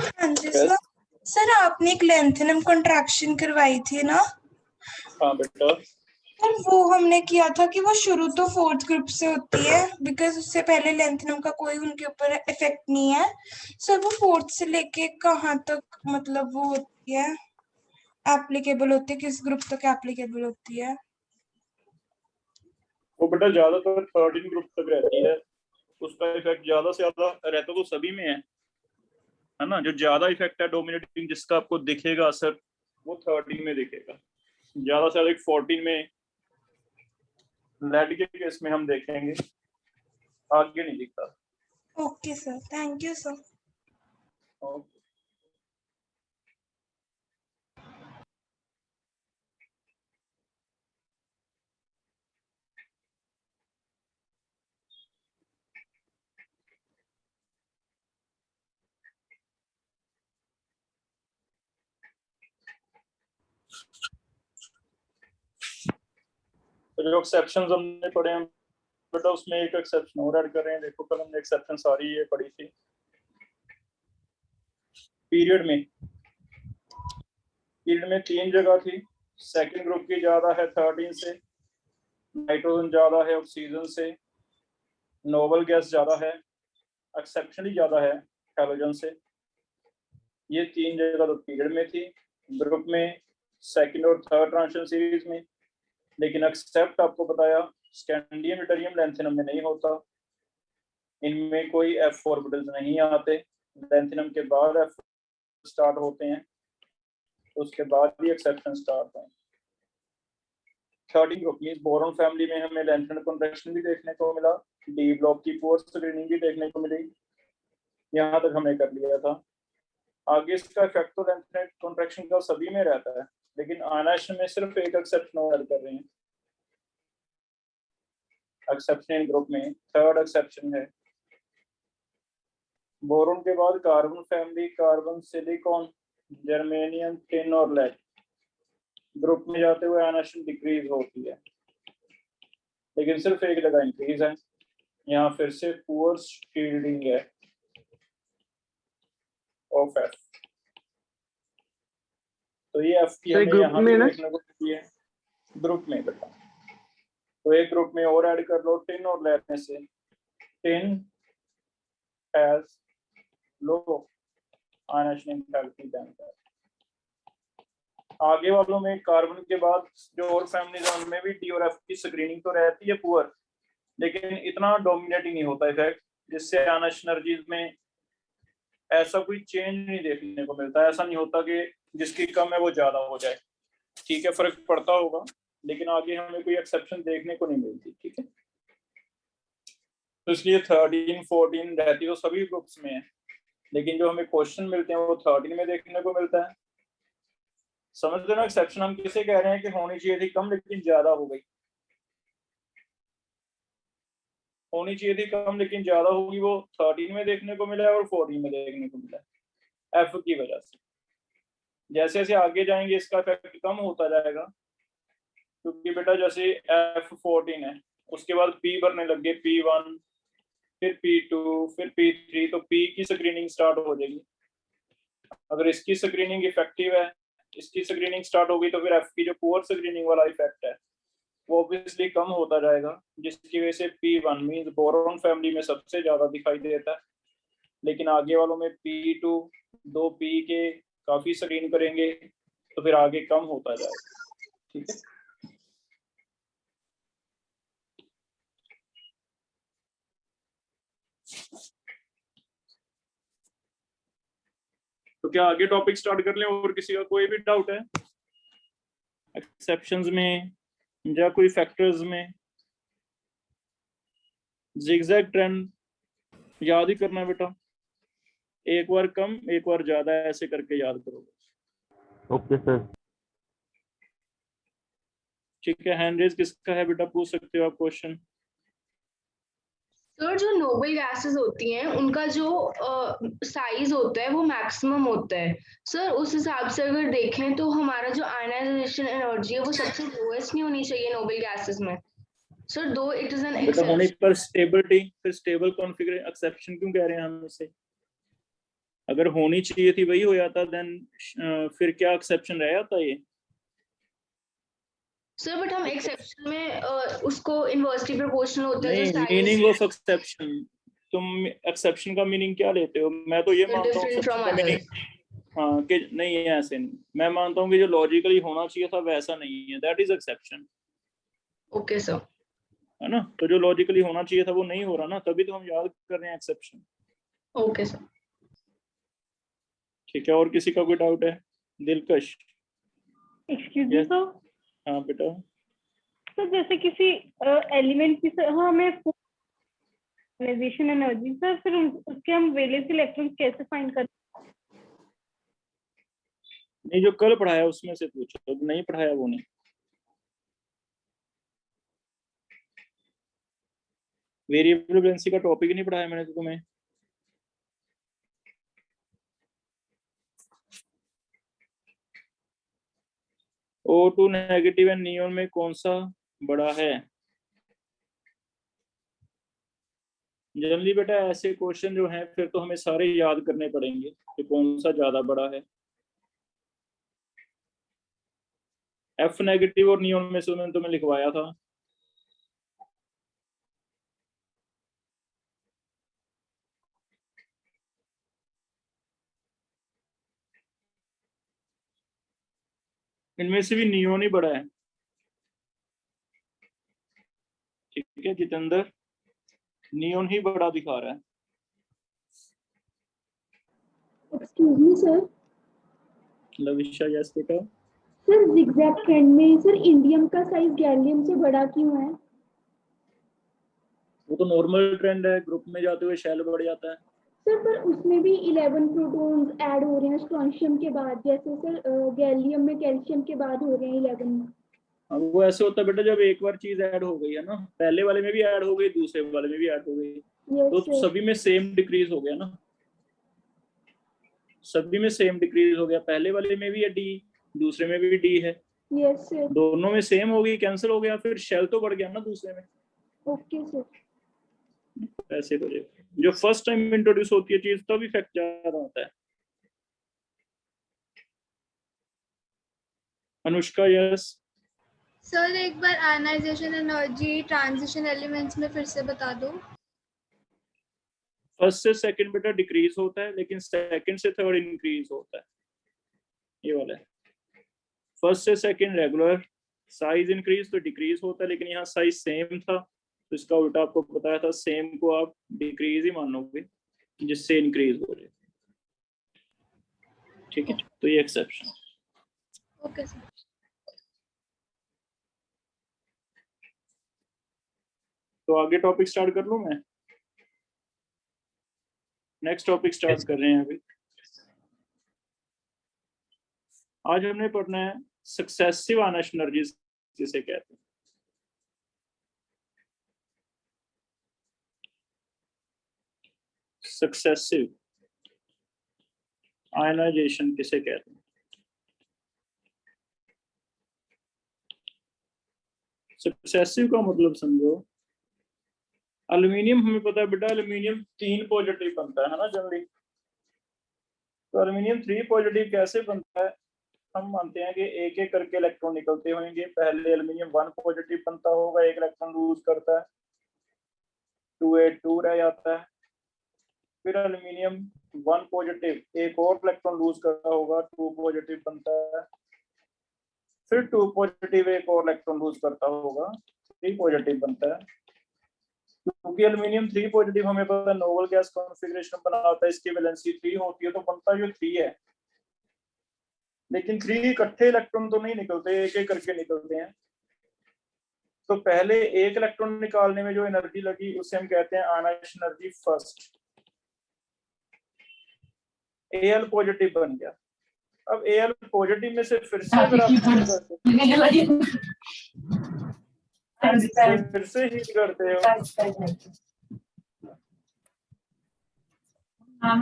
हाँ जी sir. Sir आपने एक लेंथेनम कॉन्ट्रैक्शन करवाई थी ना? हाँ बेटा। सर वो हमने किया था कि वो शुरू तो फोर्थ ग्रुप से होती है, बिकॉज उससे पहले लेंथेनम का कोई उनके ऊपर इफेक्ट नहीं है। सर वो फोर्थ से लेके कहाँ तक मतलब वो होती है, एप्लीकेबल होती है, किस ग्रुप तक एप्लीकेबल होती है? वो बेटा ज्यादातर 13 ग्रुप तक रहती है, उसका इफेक्ट ज्यादा से ज्यादा रहता तो सभी में है ना। जो ज्यादा इफेक्ट है डोमिनेटिंग जिसका आपको दिखेगा असर, वो 13 में दिखेगा। ज्यादा से ज्यादा 14 में लेड के केस में हम देखेंगे, आगे नहीं दिखता। Okay sir, thank you sir. Okay. तो जो एक्सेप्शंस हमने पढ़े हैं बेटा, उसमें एक एक्सेप्शन और ऐड कर रहे हैं। देखो कल हमने एक्सेप्शन सारी ये पढ़ी थी पीरियड में 3 जगह थी। सेकंड ग्रुप की ज्यादा है 13 से, नाइट्रोजन ज्यादा है ऑक्सीजन से, नोबल गैस ज्यादा है, एक्सेप्शनली ज्यादा है हैलोजन से। ये 3 जगह तो पीरियड में थी ग्रुप में, सेकंड और थर्ड ट्रांजिशन सीरीज में। लेकिन एक्सेप्ट आपको बताया स्कैंडियम ड्यूटेरियम लैंथेनम में नहीं होता, इनमें कोई एफ ऑर्बिटल्स नहीं आते। लैंथेनम के बाद एफ स्टार्ट होते हैं, तो उसके बाद ही एक्सेप्शन स्टार्ट है। 13 ग्रुप मींस बोरॉन फैमिली में हमें लैंथेनम कॉन्ट्रैक्शन भी देखने को मिला, डी ब्लॉक की पुअर स्क्रीनिंग भी देखने को मिली। यहाँ तक हमने कर लिया था। आगे इसका इफेक्ट तो लैंथेनम कॉन्ट्रैक्शन का सभी में रहता है, लेकिन आयनाइजेशन में सिर्फ एक एक्सेप्शन और ऐड कर रहे हैं। एक्सेप्शन इन ग्रुप में थर्ड एक्सेप्शन है बोरोन के बाद carbon family, carbon, silicon, germanium, tin और लेड। ग्रुप में जाते हुए आयनाइजेशन डिक्रीज होती है, लेकिन सिर्फ एक जगह इंक्रीज है। यहाँ फिर से पुअर शील्डिंग है ऑफ एफ। तो ये एफ की हमें यहाँ भी देखने को मिलती है ग्रुप में बेटा। तो एक ग्रुप में और ऐड कर लो टिन और लेड में से। Tin has low ionization enthalpy than that. आगे वालों में कार्बन के बाद जो और फैमिलीज है उनमें भी डी और एफ की स्क्रीनिंग तो रहती है पुअर, लेकिन इतना डोमिनेटिंग नहीं होता इफेक्ट, जिससे आयनाइजेशन एनर्जीज में ऐसा कोई चेंज नहीं देखने को मिलता। ऐसा नहीं होता कि जिसकी कम है वो ज्यादा हो जाए। ठीक है, फर्क पड़ता होगा, लेकिन आगे हमें कोई एक्सेप्शन देखने को नहीं मिलती। ठीक है, तो इसलिए 13 14 रहती तो सभी ग्रुप्स में है, लेकिन जो हमें क्वेश्चन मिलते हैं वो 13 में देखने को मिलता है। समझ लो ना, एक्सेप्शन हम किसे कह रहे हैं कि होनी चाहिए थी कम लेकिन ज्यादा हो गई। होनी चाहिए थी कम लेकिन ज्यादा होगी, वो 13 में देखने को मिला है और 14 में देखने को मिला है एफ की वजह से। जैसे जैसे आगे जाएंगे इसका इफेक्ट कम होता जाएगा, क्योंकि बेटा जैसे F14 है, उसके बाद P भरने लग गए, P1, फिर P2, फिर P3, तो P की स्क्रीनिंग स्टार्ट हो जाएगी। अगर इसकी स्क्रीनिंग इफेक्टिव है, इसकी स्क्रीनिंग स्टार्ट होगी, तो फिर F की जो पुअर स्क्रीनिंग वाला इफेक्ट है वो ऑब्वियसली कम होता जाएगा, जिसकी वजह से P1 मींस बोरॉन फैमिली में सबसे ज्यादा दिखाई देता है। लेकिन आगे वालों में P2 दो P के काफी स्क्रीन करेंगे, तो फिर आगे कम होता जाएगा। ठीक है, तो क्या आगे टॉपिक स्टार्ट कर लें? और किसी का कोई भी डाउट है एक्सेप्शंस में या कोई फैक्टर्स में? जिगजैग ट्रेंड याद ही करना बेटा, एक बार कम एक बार ज्यादा ऐसे करके याद करोगे। Okay sir. ठीक है, हैंड रेज किसका है बेटा, पूछ सकते हो आप क्वेश्चन। सर जो नोबल गैसेस होती हैं उनका जो साइज होता है वो मैक्सिमम होता है। सर उस हिसाब से अगर देखें तो हमारा जो आयनाइजेशन एनर्जी है वो सबसे लोएस्ट नहीं होनी चाहिए नोबल गैसेस में। सर दो इट इज एन बेटा होने पर स्टेबिलिटी, फिर स्टेबल कॉन्फ़िगरेशन, एक्सेप्शन क्यों कह रहे हैं हम इसे? अगर होनी चाहिए थी वही हो जाता, देन फिर क्या एक्सेप्शन रह जाता ये? सर बट हम एक्सेप्शन में उसको इनवर्सली प्रोपोर्शनल होता है जो नहीं, साइज मीनिंग ऑफ एक्सेप्शन, तुम एक्सेप्शन का मीनिंग क्या लेते हो? मैं तो ये मानता हूँ डिफरेंट एक्सेप्शन फ्रॉम का मीनिंग, अदर्स। हाँ कि नहीं है, ऐसे नहीं, मैं मानता हूँ कि जो लॉजिकली होना चाहिए था वैसा नहीं है, that is exception, okay sir. है ना? तो जो लॉजिकली होना चाहिए था वो नहीं हो रहा ना, तभी तो हम याद कर रहे हैं एक्सेप्शन। Okay sir. ठीक है, और किसी का कोई डाउट है? दिलकश? Excuse me Yes. सर। हाँ बेटा। सर जैसे किसी एलिमेंट की सर हमें एनर्जी सर, फिर उसके हम वैलेंस इलेक्ट्रॉन कैसे फाइंड कर? नहीं, जो कल पढ़ाया उसमें से पूछो, तो नहीं पढ़ाया वो नहीं। वेरिएबल वैलेंसी का टॉपिक ही नहीं पढ़ाया मैंने तो तुम्हें। O2 नेगेटिव एंड नियोन में कौन सा बड़ा है? जनरली बेटा ऐसे क्वेश्चन जो हैं फिर तो हमें सारे याद करने पड़ेंगे कि कौन सा ज्यादा बड़ा है। F नेगेटिव और नियोन में से मैंने तुम्हें लिखवाया था। इनमें से भी नियोन ही बड़ा है। ठीक है जितेंद्र, नियोन ही बड़ा दिखा रहा है। Excuse me sir. Lavisha yes बेटा। सर जिगजैग ट्रेंड में सर इंडियम का साइज गैलियम से बड़ा क्यों है? वो तो नॉर्मल ट्रेंड है, ग्रुप में जाते हुए शेल बढ़ जाता है। सर पर उसमें भी 11 प्रोटॉन्स ऐड हो रहे हैं स्ट्रोंशियम के बाद, जैसे सर गैलियम में कैल्शियम के बाद हो रहे हैं 11। हाँ, वो ऐसे होता है बेटा, जब एक बार चीज ऐड हो गई है ना, पहले वाले में भी ऐड हो गई, दूसरे वाले में भी ऐड हो गई, यस तो सर। सभी में सेम डिक्रीज हो गया ना, सभी में सेम डिक्रीज हो गया, पहले वाले में भी है डी, दूसरे में भी डी है, यस सर। दोनों में सेम हो गई, कैंसिल हो गया, फिर शेल तो बढ़ गया ना दूसरे में। Okay sir. ऐसे हो जाएगा, जो फर्स्ट टाइम इंट्रोड्यूस होती है चीज तब इफेक्ट ज्यादा होता है। अनुष्का यस। सर एक बार आयनाइजेशन एनर्जी ट्रांजिशन एलिमेंट्स में फिर से बता दो। फर्स्ट से सेकंड बेटा डिक्रीज होता है, लेकिन सेकंड से थर्ड इंक्रीज होता है, ये वाला है। फर्स्ट से सेकंड रेगुलर, साइज इंक्रीज तो डिक्रीज होता है, लेकिन यहाँ साइज सेम था तो इसका उल्टा आपको बताया था, सेम को आप डिक्रीज ही मानोगे जिससे इंक्रीज हो जाए। ठीक है, तो ये एक्सेप्शन। Okay sir. तो आगे टॉपिक स्टार्ट कर लूं मैं? नेक्स्ट टॉपिक स्टार्ट कर रहे हैं अभी। आज हमने पढ़ना है सक्सेसिव आयनाइजेशन एनर्जीज जिसे कहते हैं। सक्सेसिव आयनाइजेशन किसे कहते हैं? सक्सेसिव का मतलब समझो, एल्यूमिनियम हमें पता है बेटा, एल्यूमिनियम 3 पॉजिटिव बनता है ना जनरली, तो एल्यूमिनियम 3 पॉजिटिव कैसे बनता है? हम मानते हैं कि एक एक करके इलेक्ट्रॉन निकलते होंगे, पहले एल्यूमिनियम 1 पॉजिटिव बनता होगा, एक इलेक्ट्रॉन लूज करता है, 2A2 रह जाता है, फिर एल्यूमिनियम 1 पॉजिटिव एक और इलेक्ट्रॉन लूज करता होगा, 2 पॉजिटिव बनता है, फिर 2 पॉजिटिव एक और इलेक्ट्रॉन लूज करता होगा, 3 पॉजिटिव बनता है। क्योंकि एल्यूमिनियम 3 पॉजिटिव हमें पता है नोबल गैस कॉन्फ़िगरेशन बना होता है, इसकी वैलेंसी 3 होती है, तो बनता जो 3 है, लेकिन 3 इकट्ठे इलेक्ट्रॉन तो नहीं निकलते, एक एक करके निकलते हैं। तो पहले एक इलेक्ट्रॉन निकालने में जो एनर्जी लगी उसे हम कहते हैं ionization energy first. Al positive बन गया, अब Al पॉजिटिव में से फिर से अगर आप फिर से हीट करते हो,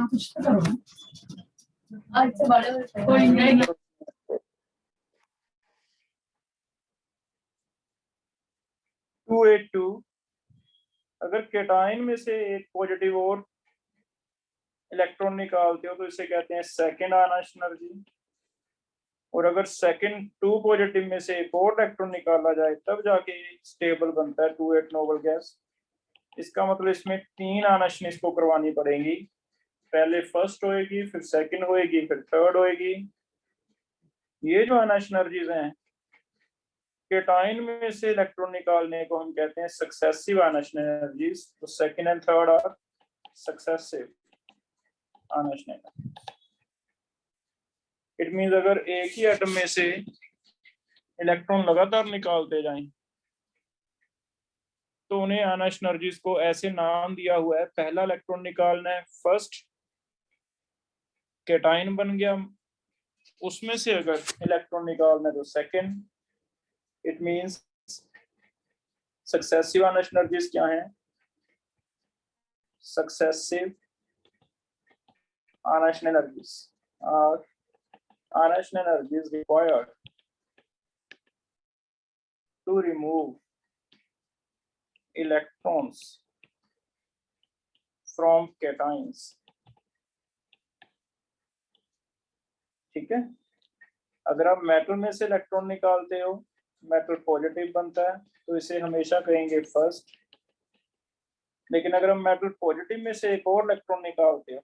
कुछ तो करो अच्छा बड़े कोई नहीं। 2A2, अगर केटाइन में से एक पॉजिटिव और इलेक्ट्रॉन निकालते हो तो इसे कहते हैं सेकंड आयनाइज एनर्जी। और अगर सेकंड 2 पॉजिटिव में से एक और इलेक्ट्रॉन निकाला जाए तब जाके स्टेबल बनता है 2 8 नोबल गैस। इसका मतलब इसमें 3 आयनाइजेशन इसको करवानी पड़ेगी, पहले फर्स्ट होएगी, फिर सेकंड होएगी, फिर थर्ड होएगी। ये जो आयनाइजेशन एनर्जीज हैं, केटाइन में से इलेक्ट्रॉन निकालने को हम कहते हैं सक्सेसिव आयनाइजेशन एनर्जीज। तो second and third are successive ionization energy. It means अगर एक ही एटम में से इलेक्ट्रॉन लगातार निकालते जाएं तो उन्हें आयनाइजेशन एनर्जीज को ऐसे नाम दिया हुआ है, पहला इलेक्ट्रॉन निकालना है फर्स्ट, केटाइन बन गया, उसमें से अगर इलेक्ट्रॉन निकालना है तो सेकंड। It means successive ionization energies क्या है? Successive ionization energies are ionization energies required to remove electrons from cations। ठीक है, अगर आप मेटल में से इलेक्ट्रॉन निकालते हो, मेटल पॉजिटिव बनता है तो इसे हमेशा कहेंगे फर्स्ट। लेकिन अगर हम मेटल पॉजिटिव में से एक और इलेक्ट्रॉन निकालते हो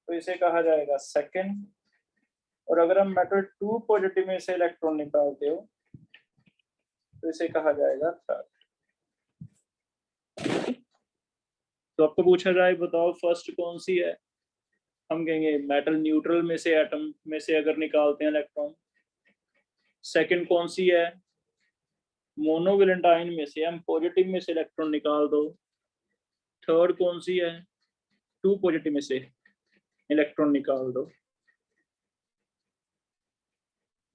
तो इसे कहा जाएगा सेकंड। और अगर हम मेटल 2 पॉजिटिव में से इलेक्ट्रॉन निकालते हो तो इसे कहा जाएगा थर्ड। तो आपको पूछा जाए बताओ फर्स्ट कौन सी है, हम कहेंगे मेटल न्यूट्रल में से एटम में से अगर निकालते हैं इलेक्ट्रॉन। सेकंड कौन सी है? मोनोवैलेंट आयन में से, हम पॉजिटिव में से इलेक्ट्रॉन निकाल दो। थर्ड कौन सी है? 2 पॉजिटिव में से इलेक्ट्रॉन निकाल दो।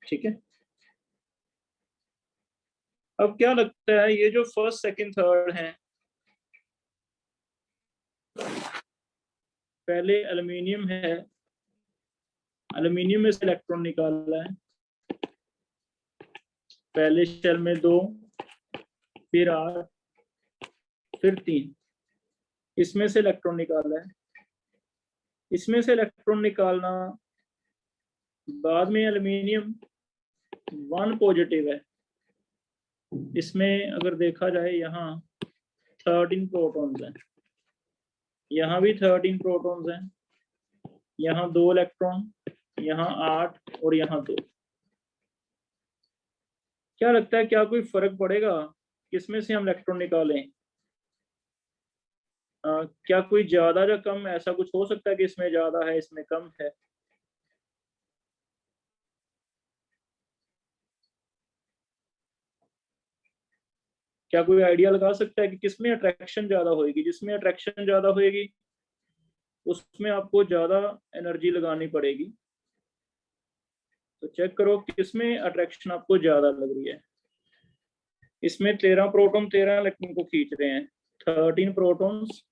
ठीक है, अब क्या लगता है ये जो फर्स्ट सेकंड थर्ड हैं, पहले एल्युमिनियम है, एल्युमिनियम में से इलेक्ट्रॉन निकाला है, पहले शेल में 2, फिर 8, फिर 3, इसमें से इलेक्ट्रॉन निकाला है। इसमें से इलेक्ट्रॉन निकालना, बाद में एल्युमिनियम 1 पॉजिटिव है, इसमें अगर देखा जाए यहाँ 13 प्रोटॉन्स हैं, यहाँ भी 13 प्रोटॉन्स हैं, यहाँ 2 इलेक्ट्रॉन, यहाँ 8 और यहाँ 2। क्या लगता है क्या कोई फर्क पड़ेगा किसमें से हम इलेक्ट्रॉन निकालें? क्या कोई ज्यादा या कम, ऐसा कुछ हो सकता है कि इसमें ज्यादा है इसमें कम है? क्या कोई आइडिया लगा सकता है कि किसमें अट्रैक्शन ज्यादा होगी? जिसमें अट्रैक्शन ज्यादा होगी उसमें आपको ज्यादा एनर्जी लगानी पड़ेगी। तो चेक करो किसमें अट्रैक्शन आपको ज्यादा लग रही है। इसमें 13 प्रोटॉन 13 इलेक्ट्रॉन को खींच रहे हैं, 13 प्रोटॉन्स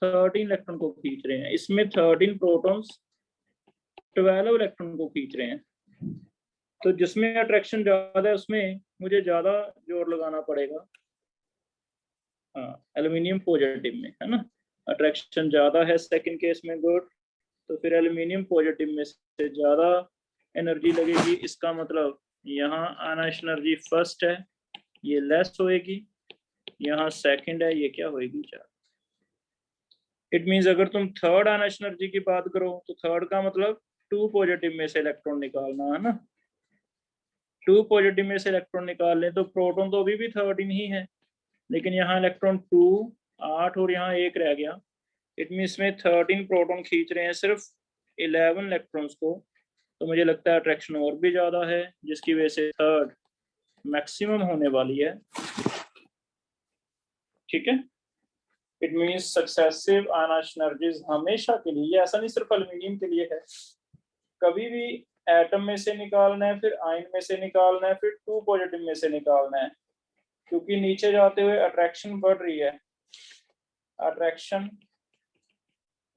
13 इलेक्ट्रॉन को खींच रहे हैं। इसमें 13 प्रोटॉन्स 12 इलेक्ट्रॉन को खींच रहे हैं। तो जिसमें अट्रैक्शन ज्यादा है उसमें मुझे ज्यादा जोर लगाना पड़ेगा। हाँ, एल्युमिनियम पॉजिटिव में है ना, अट्रैक्शन ज्यादा है सेकंड केस में, गुड। तो फिर एल्युमिनियम पॉजिटिव में से ज्यादा एनर्जी लगेगी। इसका मतलब यहाँ आयनाइजेशन एनर्जी फर्स्ट है, ये लेस होएगी, यहाँ सेकंड है, ये क्या होएगी 4। इट मींस अगर तुम थर्ड आयनाइजेशन एनर्जी की बात करो तो थर्ड का मतलब 2 पॉजिटिव में से इलेक्ट्रॉन निकालना है ना। 2 पॉजिटिव में से इलेक्ट्रॉन निकाल लें तो प्रोटॉन तो अभी भी 13 ही है, लेकिन यहाँ इलेक्ट्रॉन 2 8 और यहाँ 1 रह गया। इट मींस में 13 प्रोटॉन खींच रहे हैं सिर्फ 11 इलेक्ट्रॉन्स को। तो मुझे लगता है अट्रैक्शन और भी ज्यादा है, जिसकी वजह से थर्ड मैक्सिमम होने वाली है। ठीक है, it means successive ionization energies हमेशा के लिए, ये ऐसा नहीं सिर्फ एल्युमिनियम के लिए है, कभी भी एटम में से निकालना है, फिर आयन में से निकालना है, फिर 2 पॉजिटिव में से निकालना है, क्योंकि नीचे जाते हुए अट्रैक्शन बढ़ रही है। अट्रैक्शन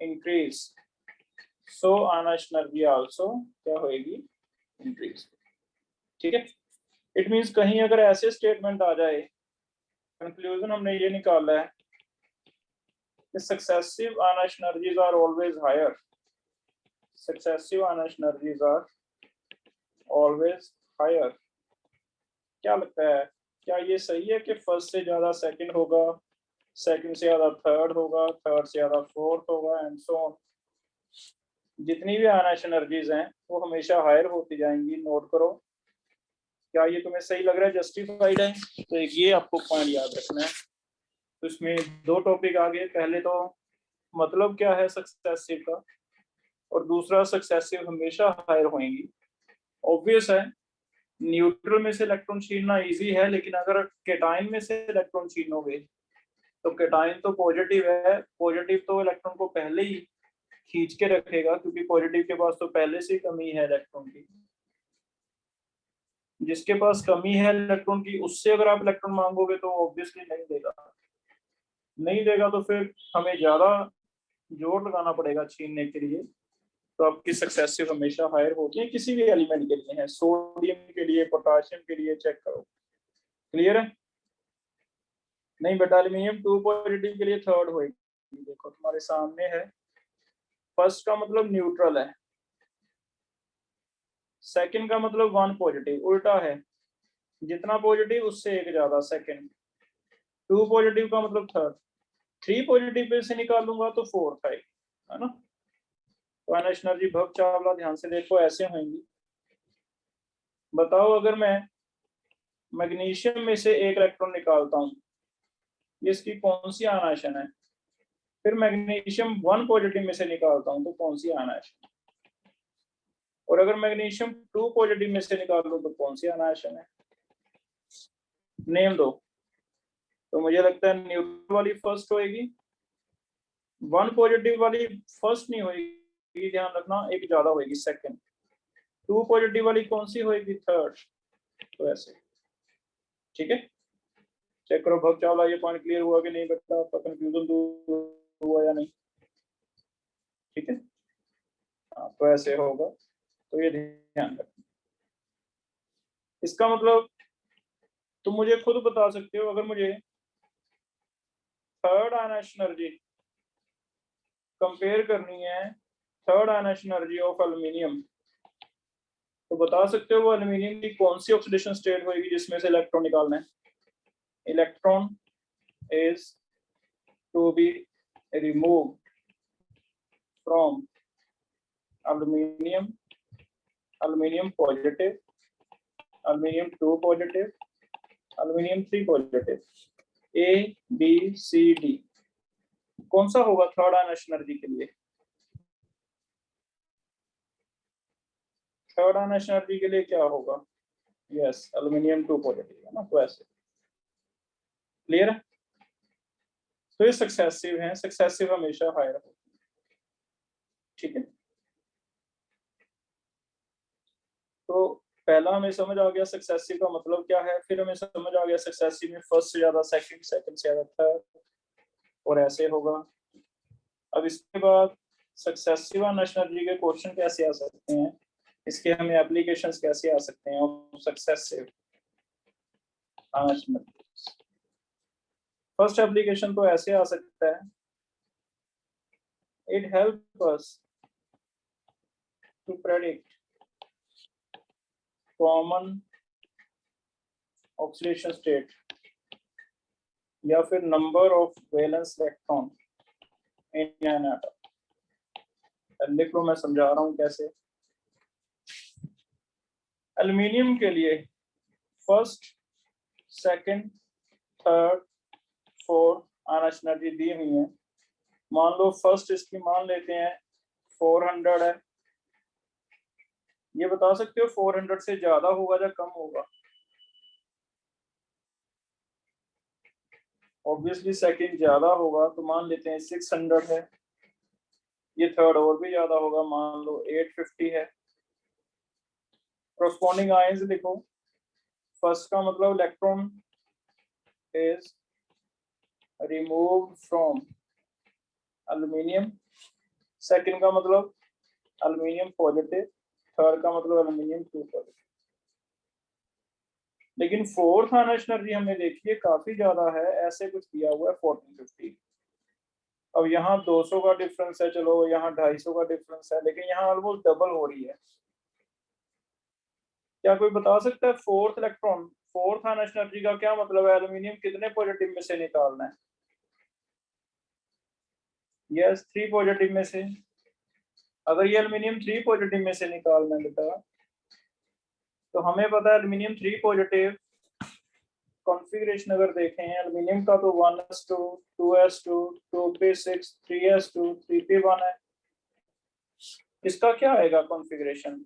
इंक्रीज, सो आयनाइजेशन एनर्जी आल्सो क्या होएगी? इंक्रीज। ठीक है, इट मींस कहीं अगर ऐसे स्टेटमेंट आ जाए, कंक्लूजन हमने ये निकाला है The successive ionization energies are always higher. Successive ionization energies are always higher. क्या लगता है, क्या ये सही है कि फर्स्ट से ज्यादा सेकंड होगा, सेकंड से ज्यादा थर्ड होगा, थर्ड से ज्यादा फोर्थ होगा एंड सो ऑन? जितनी भी आयनाइजेशन एनर्जीज हैं वो हमेशा हायर होती जाएंगी, नोट करो। क्या ये तुम्हें सही लग रहा है, जस्टिफाइड है? तो एक ये आपको पॉइंट याद रखना है। तो इसमें दो टॉपिक आ गए, पहले तो मतलब क्या है सक्सेसिव का, और दूसरा सक्सेसिव हमेशा हायर होंगी। ऑब्वियस है, न्यूट्रल में से इलेक्ट्रॉन छीनना इजी है, लेकिन अगर केटाइन में से इलेक्ट्रॉन छीनोगे तो केटाइन तो पॉजिटिव है, पॉजिटिव तो इलेक्ट्रॉन को पहले ही खींच के रखेगा, क्योंकि पॉजिटिव के पास तो पहले से कमी है इलेक्ट्रॉन की। जिसके पास कमी है इलेक्ट्रॉन की, उससे अगर आप इलेक्ट्रॉन मांगोगे तो ऑब्वियसली नहीं देगा, नहीं देगा तो फिर हमें ज्यादा जोर लगाना पड़ेगा छीनने के लिए। तो आपकी सक्सेसिव हमेशा हायर होती है, किसी भी एलिमेंट के लिए है, सोडियम के लिए, पोटाशियम के लिए, चेक करो। क्लियर है? नहीं बेटा, एल्यूमिनियम 2 पॉजिटिव के लिए थर्ड होगी, देखो तुम्हारे सामने है। फर्स्ट का मतलब न्यूट्रल है, सेकंड का मतलब 1 पॉजिटिव, उल्टा है, जितना पॉजिटिव उससे एक ज्यादा सेकंड। 2 पॉजिटिव का मतलब थर्ड, 3 पॉजिटिव पे से निकालूंगा तो फोर्थ है ना। तो आयनाइजेशन एनर्जी भग चावला ध्यान से देखो ऐसे होंगी। बताओ, अगर मैं मैग्नीशियम में से एक इलेक्ट्रॉन निकालता हूँ, इसकी कौन सी आयनाइजेशन है? फिर मैग्नीशियम 1 पॉजिटिव में से निकालता हूँ तो कौन सी आयनाइजेशन? और अगर मैग्नीशियम 2 पॉजिटिव में से निकाल लूँ तो कौन सी आयनाइजेशन है? नेम दो। तो मुझे लगता है न्यूट्रल वाली फर्स्ट होएगी, 1 पॉजिटिव वाली फर्स्ट नहीं होएगी, ध्यान रखना, एक ज्यादा होएगी सेकंड। 2 पॉजिटिव वाली कौन सी होएगी? थर्ड। तो ऐसे, ठीक है, चेक करो भग चावला, ये पॉइंट क्लियर हुआ कि नहीं बेटा? आपका कंफ्यूजन दूर हुआ या नहीं? ठीक है, हाँ, तो ऐसे होगा, तो ये ध्यान रखना। इसका मतलब तुम मुझे खुद बता सकते हो, अगर मुझे थर्ड आयनाइजेशन एनर्जी कंपेयर करनी है, third ionization energy of aluminium, तो बता सकते हो वो एल्यूमिनियम की कौन सी ऑक्सीडेशन स्टेट होगी जिसमें से इलेक्ट्रॉन निकालना है? Electron is to be removed from aluminium, aluminium positive, aluminium 2 positive, aluminium 3 positive, A, B, C, D। कौन सा होगा थर्ड आयनाइजेशन एनर्जी के लिए? थर्ड आयनाइजेशन एनर्जी के लिए क्या होगा? यस, aluminium 2 पॉजिटिव है ना, तो ऐसे। क्लियर है? तो ये सक्सेसिव है, सक्सेसिव हमेशा हायर होती है, ठीक है। तो पहला हमें समझ आ गया सक्सेसिव का मतलब क्या है, फिर हमें समझ आ गया सक्सेसिव में फर्स्ट से ज्यादा सेकंड, सेकंड से ज्यादा थर्ड, और ऐसे होगा। अब इसके बाद सक्सेसिव आयनाइजेशन एनर्जी के क्वेश्चन कैसे आ सकते हैं, इसके हमें एप्लीकेशंस कैसे आ सकते हैं और successive ionization energy. First application तो ऐसे आ सकता है, it help us to predict common oxidation state या फिर number of valence electron in an atom. देख लो, मैं समझा रहा हूं कैसे। एल्यूमिनियम के लिए first, second, third, fourth ionisation energy दी हुई है। मान लो फर्स्ट इसकी मान लेते हैं 400 है, ये बता सकते हो 400 से ज्यादा होगा या कम होगा? ऑब्वियसली सेकंड ज्यादा होगा, तो मान लेते हैं 600 है। ये थर्ड और भी ज्यादा होगा, मान लो 850 है। कॉरस्पॉन्डिंग आयंस लिखो। फर्स्ट का मतलब electron is removed from aluminium, second का मतलब एल्यूमिनियम पॉजिटिव, थर्ड का मतलब एल्यूमिनियम 2 पॉजिटिव। लेकिन फोर्थ आयनाइजेशन एनर्जी हमने देखी है काफी ज्यादा है, ऐसे कुछ दिया हुआ है 1450। अब यहाँ 200 का डिफरेंस है, चलो यहाँ 250 का डिफरेंस है, लेकिन यहाँ ऑलमोस्ट डबल हो रही है। क्या कोई बता सकता है fourth electron, fourth ionised energy का क्या मतलब है? एल्यूमिनियम कितने पॉजिटिव में से निकालना है? यस 3 पॉजिटिव में से। अगर ये एल्यूमिनियम 3 पॉजिटिव में से निकालना है बेटा, तो हमें पता है एल्यूमिनियम 3 पॉजिटिव कॉन्फ़िगरेशन अगर देखें एल्यूमिनियम का, तो 1s2 2s2 2p6 3s2 3p1 है। इसका क्या आएगा कॉन्फ़िगरेशन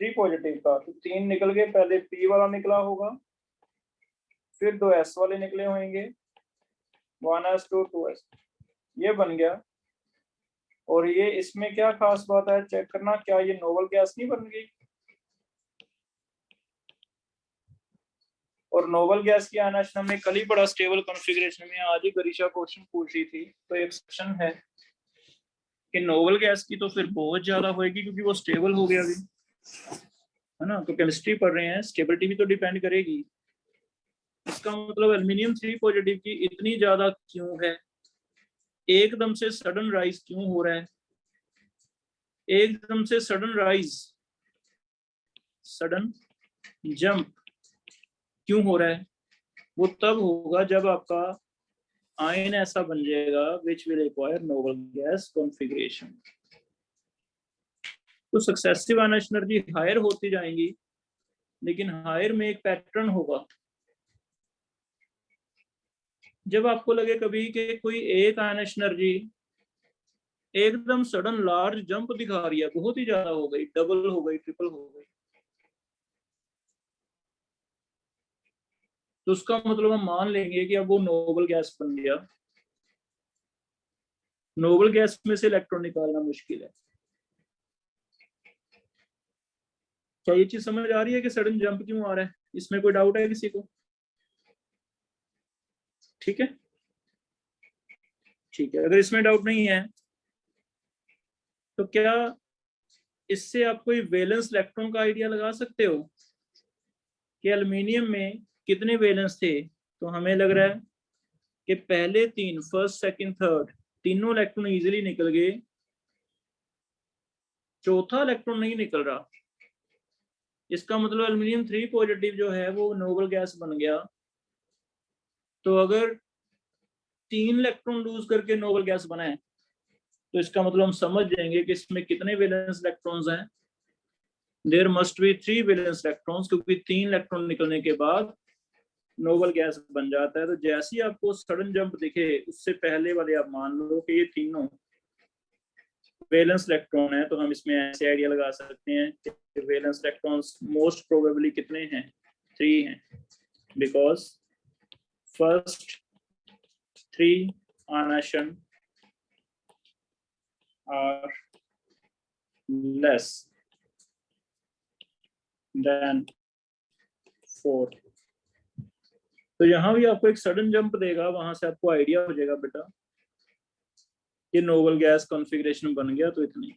3 पॉजिटिव का? तो 3 निकल गए, पहले p वाला निकला होगा, फिर 2 s वाले निकले होंगे, 1s2 2s, ये बन गया। और ये इसमें क्या खास बात है चेक करना, क्या ये नोबल गैस नहीं बन गई? और नोबल गैस की आयनाइजेशन हमने कल ही बड़ा स्टेबल कॉन्फ़िगरेशन में, आज ही गरीशा क्वेश्चन पूछ रही थी, तो एक सेक्शन है कि नोबल गैस की तो फिर बहुत ज्यादा होएगी क्योंकि वो स्टेबल हो गया अभी, है ना। तो केमिस्ट्री पढ़ रहे हैं, स्टेबिलिटी भी तो डिपेंड करेगी। इसका मतलब एल्यूमिनियम 3 पॉजिटिव की इतनी ज्यादा क्यों है? एकदम से सडन राइज क्यों हो रहा है? एकदम से सडन राइज, सडन जंप क्यों हो रहा है? वो तब होगा जब आपका आयन ऐसा बन जाएगा which will require noble gas configuration. तो सक्सेसिव आयनाइजेशन एनर्जी हायर होती जाएंगी, लेकिन हायर में एक पैटर्न होगा। जब आपको लगे कभी कि कोई एक आयनाइजेशन एनर्जी एकदम सडन लार्ज जंप दिखा रही है, बहुत ही ज्यादा हो गई, डबल हो गई, ट्रिपल हो गई, तो उसका मतलब हम मान लेंगे कि अब वो नोबल गैस बन गया। नोबल गैस में से इलेक्ट्रॉन निकालना मुश्किल है। क्या ये चीज समझ आ रही है कि सडन जंप क्यों आ रहा है? इसमें कोई डाउट है किसी को? ठीक है, ठीक है। अगर इसमें डाउट नहीं है तो क्या इससे आप कोई वैलेंस इलेक्ट्रॉन का आइडिया लगा सकते हो कि एल्युमिनियम में कितने वैलेंस थे? तो हमें लग रहा है कि पहले 3, फर्स्ट सेकंड थर्ड, तीनों इलेक्ट्रॉन इजीली निकल गए, चौथा इलेक्ट्रॉन नहीं निकल रहा। इसका मतलब एल्युमिनियम 3 पॉजिटिव जो है वो नोबल गैस बन गया। तो अगर 3 इलेक्ट्रॉन लूज करके नोबल गैस बना है, तो इसका मतलब हम समझ जाएंगे कि इसमें कितने वैलेंस इलेक्ट्रॉन्स हैं। There must be 3 valence electrons, क्योंकि 3 इलेक्ट्रॉन निकलने के बाद नोबल गैस बन जाता है। तो जैसे ही आपको सडन जंप दिखे, उससे पहले वाले आप मान लो कि ये तीनों वैलेंस इलेक्ट्रॉन है, तो हम इसमें ऐसे आइडिया लगा सकते हैं कि वैलेंस इलेक्ट्रॉन्स मोस्ट प्रोबेबली कितने हैं? 3 हैं, because first 3 ionization are less than 4। तो यहां भी आपको एक सडन जंप देगा, वहां से आपको आइडिया हो जाएगा बेटा कि नोबल गैस कॉन्फ़िगरेशन बन गया। तो इतनी,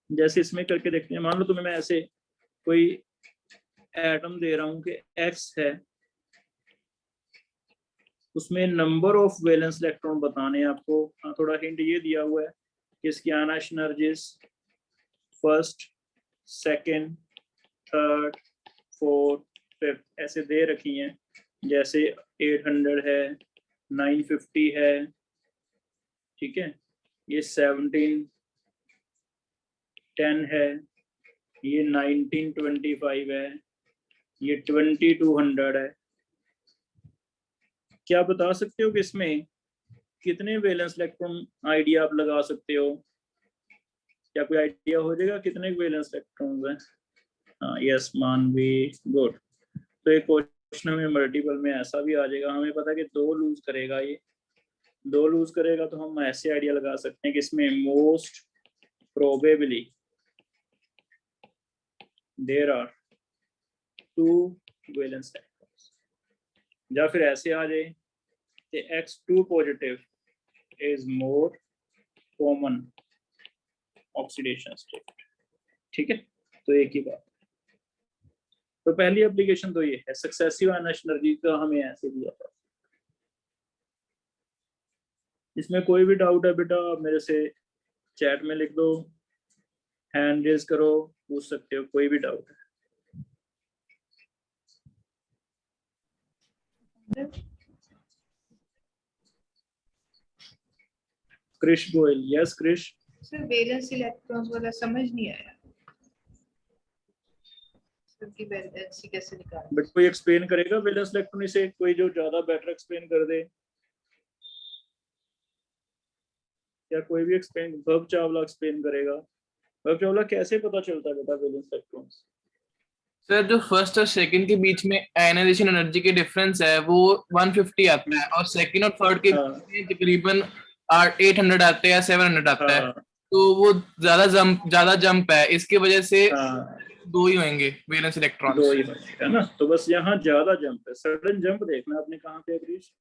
जैसे इसमें करके देखते हैं। मान लो तुम्हें मैं ऐसे कोई एटम दे रहा हूं कि X है, उसमें नंबर ऑफ वैलेंस इलेक्ट्रॉन बताने हैं आपको। थोड़ा हिंट ये दिया हुआ है कि इसकी ionization energies first, second, third, fourth, fifth ऐसे दे रखी हैं। जैसे 800 है, 950 है, ठीक है, ये 1710 है, ये 1925 है, ये 2200 है। क्या बता सकते हो कि इसमें कितने वैलेंस इलेक्ट्रॉन? आइडिया आप लगा सकते हो? क्या कोई आइडिया हो जाएगा कितने वैलेंस इलेक्ट्रॉन्स हैं? हाँ, यस मानवी, गुड। तो एक क्वेश्चन हमें मल्टीपल में ऐसा भी आ जाएगा। हमें पता है कि 2 लूज करेगा, ये 2 लूज करेगा, तो हम ऐसे आइडिया लगा सकते हैं कि इसमें most probably there are 2 valence electrons. या फिर ऐसे आ जाए कि X2 positive is more common oxidation state. ठीक है, तो एक ही बात। तो पहली एप्लीकेशन तो ये है, सक्सेसिव आयनाइजेशन एनर्जी का हमें ऐसे दिया था। इसमें कोई भी डाउट है बेटा आप मेरे से चैट में लिख दो, हैंड रेज करो, पूछ सकते हो कोई भी डाउट है। Krish Goyal, yes Krish. Sir valence electrons वाला समझ नहीं आया, सबकी वैलेंसी कैसे निकालें? बट कोई एक्सप्लेन करेगा वैलेंस इलेक्ट्रॉन से, कोई जो ज्यादा बेटर एक्सप्लेन कर दे, या कोई भी एक्सप्लेन, भव चावला एक्सप्लेन करेगा। भव चावला कैसे पता चलता है बेटा वैलेंस इलेक्ट्रॉन्स? सर जो फर्स्ट और सेकंड के बीच में आयनाइजेशन एनर्जी के डिफरेंस है वो 150 आता है, और सेकंड और थर्ड के बीच में तकरीबन 800 आते हैं या 700 आता है, तो वो ज्यादा जंप है, इसकी वजह से दो ही होंगे वैलेंस इलेक्ट्रॉन्स। दो ही होंगे, है ना। तो बस यहाँ ज्यादा जंप है, सडन जंप देखना आपने कहाँ पे क्रिश,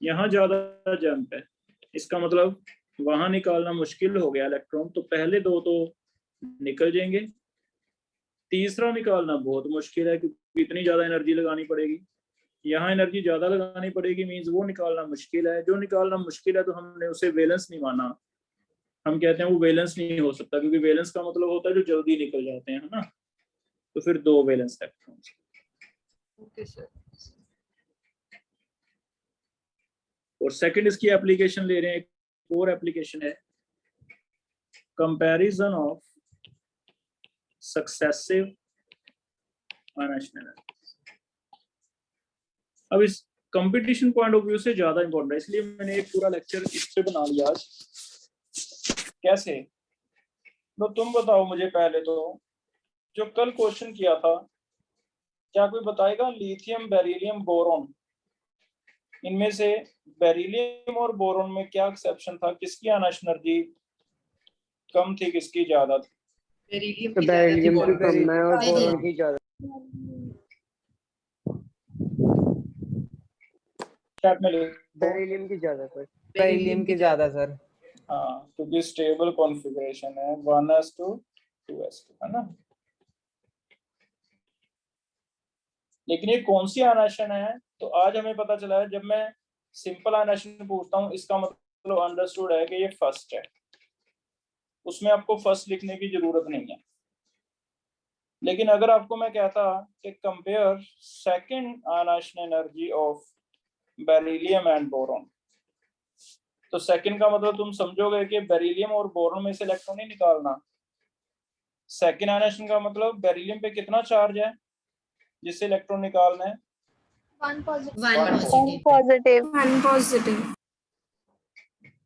यहाँ ज्यादा जंप है, इसका मतलब वहां निकालना मुश्किल हो गया इलेक्ट्रॉन, तो पहले दो तो निकल जाएंगे, तीसरा निकालना बहुत मुश्किल है क्योंकि इतनी ज्यादा एनर्जी लगानी पड़ेगी, यहाँ एनर्जी ज्यादा लगानी पड़ेगी, मींस वो निकालना मुश्किल है। जो निकालना मुश्किल है तो हमने उसे वैलेंस नहीं माना, हम कहते हैं वो वैलेंस नहीं हो सकता, क्योंकि वैलेंस का मतलब होता है जो जल्दी निकल जाते हैं, है ना। तो फिर दो वैलेंस इलेक्ट्रॉन्स। Okay sir. और सेकंड इसकी एप्लीकेशन ले रहे हैं, एक और एप्लीकेशन है, comparison of successive ionization energy. अब इस कंपटीशन पॉइंट ऑफ व्यू से ज्यादा इंपॉर्टेंट है, इसलिए मैंने एक पूरा लेक्चर इस पे बना लिया आज। कैसे, तो तुम बताओ मुझे पहले तो, जो कल क्वेश्चन किया था, क्या कोई बताएगा लिथियम, बेरिलियम, बोरॉन, इनमें से बेरिलियम और बोरॉन में क्या एक्सेप्शन था, किसकी आयनाइजेशन एनर्जी कम थी, किसकी ज्यादा थी? बेरिलियम तो की ज्यादा थी, बेरिलियम की बोरॉन कम है और बोरॉन की ज्यादा। चैट में लिखो। बेरिलियम की ज्यादा सर। बेरिलियम की ज्यादा सर। हाँ, क्योंकि स्टेबल कॉन्फ़िगरेशन है 1s2 2s2, है ना। लेकिन ये कौन सी आयनाइजेशन है, तो आज हमें पता चला है, जब मैं सिंपल आयनाइजेशन पूछता हूँ इसका मतलब अंडरस्टूड है कि ये फर्स्ट है, उसमें आपको फर्स्ट लिखने की जरूरत नहीं है। लेकिन अगर आपको मैं कहता कि compare second ionization energy of beryllium and boron, तो सेकंड का मतलब तुम समझोगे कि बेरिलियम और बोरॉन में से इलेक्ट्रॉन ही निकालना। सेकंड आयनाइजेशन का मतलब बेरिलियम पे कितना चार्ज है जिससे इलेक्ट्रॉन निकालना है, 1 पॉजिटिव।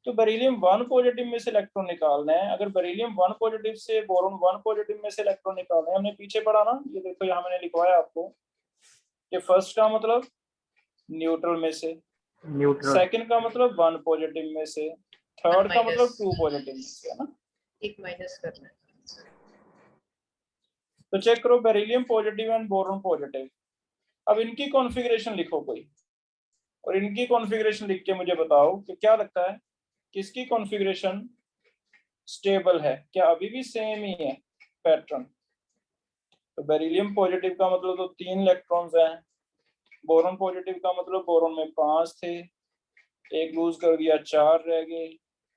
तो बेरिलियम 1 पॉजिटिव में से इलेक्ट्रॉन निकालना है। अगर बेरिलियम 1 पॉजिटिव से बोरॉन 1 पॉजिटिव में से इलेक्ट्रॉन निकालना है, हमने पीछे पढ़ा ना, ये देखो यहाँ मैंने लिखवाया आपको कि फर्स्ट का मतलब न्यूट्रल में से, सेकंड का मतलब 1 पॉजिटिव में से, थर्ड का मतलब 2 पॉजिटिव में से, है ना। एक माइनस करना है। तो चेक करो, beryllium positive and boron positive. अब इनकी कॉन्फ़िगरेशन लिखो कोई, और इनकी कॉन्फ़िगरेशन लिख के मुझे बताओ कि क्या लगता है किसकी कॉन्फ़िगरेशन स्टेबल है, क्या अभी भी सेम ही है पैटर्न। तो बेरिलियम पॉजिटिव का मतलब तो 3 इलेक्ट्रॉन्स हैं, बोरॉन पॉजिटिव का मतलब बोरॉन में 5 थे, एक लूज कर दिया, 4 रह गए।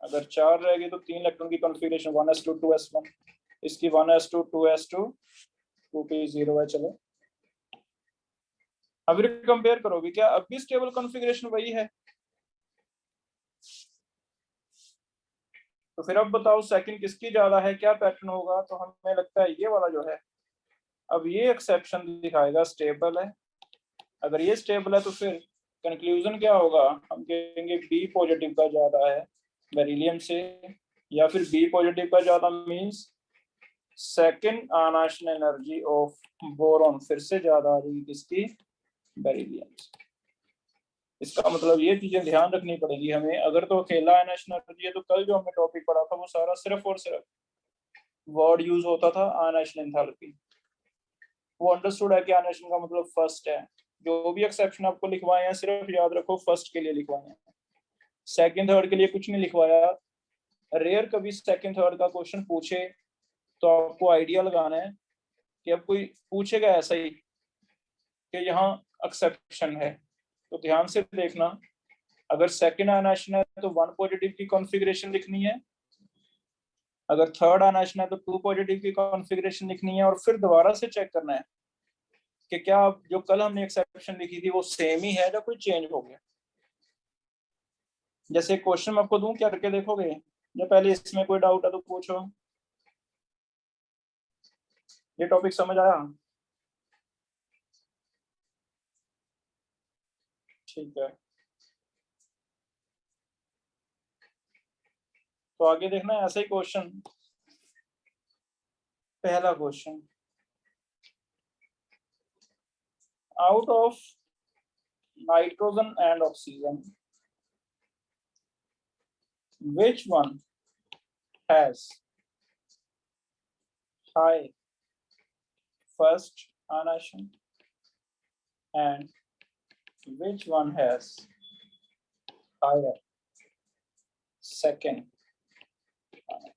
अगर 4 रह गए तो 3 इलेक्ट्रॉन की कॉन्फ़िगरेशन 1s2 2s1, इसकी 1s2 2s2 2p0 है। चलो अब कंपेयर करोगे, क्या अब भी स्टेबल कॉन्फ़िगरेशन वही है? तो फिर अब बताओ सेकंड किसकी ज्यादा है, क्या पैटर्न होगा? तो हमें लगता है ये वाला जो है, अब ये एक्सेप्शन दिखाएगा स्टेबल है। अगर ये स्टेबल है तो फिर कंक्लूजन क्या होगा, हम कहेंगे बी पॉजिटिव का ज्यादा है बेरिलियम से, या फिर बी पॉजिटिव का ज्यादा means second ionization energy of boron फिर से ज्यादा आ जाएगी किसकी, बेरिलियम से। इसका मतलब ये चीजें ध्यान रखनी पड़ेगी हमें। अगर तो अकेला आयनाइजेशन एनर्जी है तो कल जो हमने टॉपिक पढ़ा था वो सारा सिर्फ और सिर्फ वर्ड यूज होता था आयनाइजेशन एंथैल्पी, वो अंडरस्टूड है कि आयनाइजेशन का मतलब फर्स्ट है। जो भी एक्सेप्शन आपको लिखवाए हैं सिर्फ याद रखो फर्स्ट के लिए लिखवाए हैं, सेकंड थर्ड के लिए कुछ नहीं लिखवाया। रेयर कभी सेकंड थर्ड का क्वेश्चन पूछे तो आपको आइडिया लगाना है कि अब कोई पूछेगा ऐसा ही कि यहाँ एक्सेप्शन है, तो ध्यान से देखना। अगर सेकंड आयनाइजेशन है तो 1 पॉजिटिव की कॉन्फ़िगरेशन लिखनी है, अगर थर्ड आयनाइजेशन है तो 2 पॉजिटिव की कॉन्फ़िगरेशन लिखनी है, और फिर दोबारा से चेक करना है कि क्या जो कल हमने एक्सेप्शन लिखी थी वो सेम ही है या कोई चेंज हो गया। जैसे क्वेश्चन मैं आपको दूं, क्या करके देखोगे, या पहले इसमें कोई डाउट है तो पूछो। ये टॉपिक समझ आया? ठीक है, तो आगे देखना है ऐसा ही क्वेश्चन। पहला question, out of nitrogen and oxygen which one has high first ionization and which one has higher second ionization?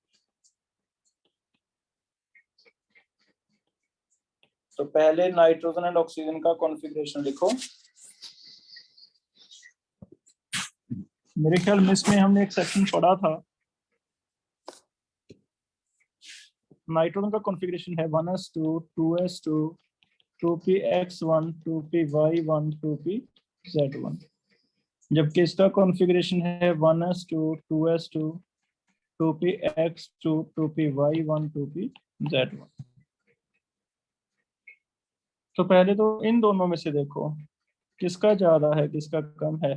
तो पहले नाइट्रोजन एंड ऑक्सीजन का कॉन्फ़िगरेशन लिखो। मेरे ख्याल में इसमें हमने एक सेक्शन पढ़ा था, नाइट्रोजन का कॉन्फ़िगरेशन है 1s2 2s2 2px1 2py1 2pz1, जबकि इसका कॉन्फ़िगरेशन है 1s2 2s2 2px2 2py1 2pz1। तो पहले तो इन दोनों में से देखो किसका ज्यादा है किसका कम है।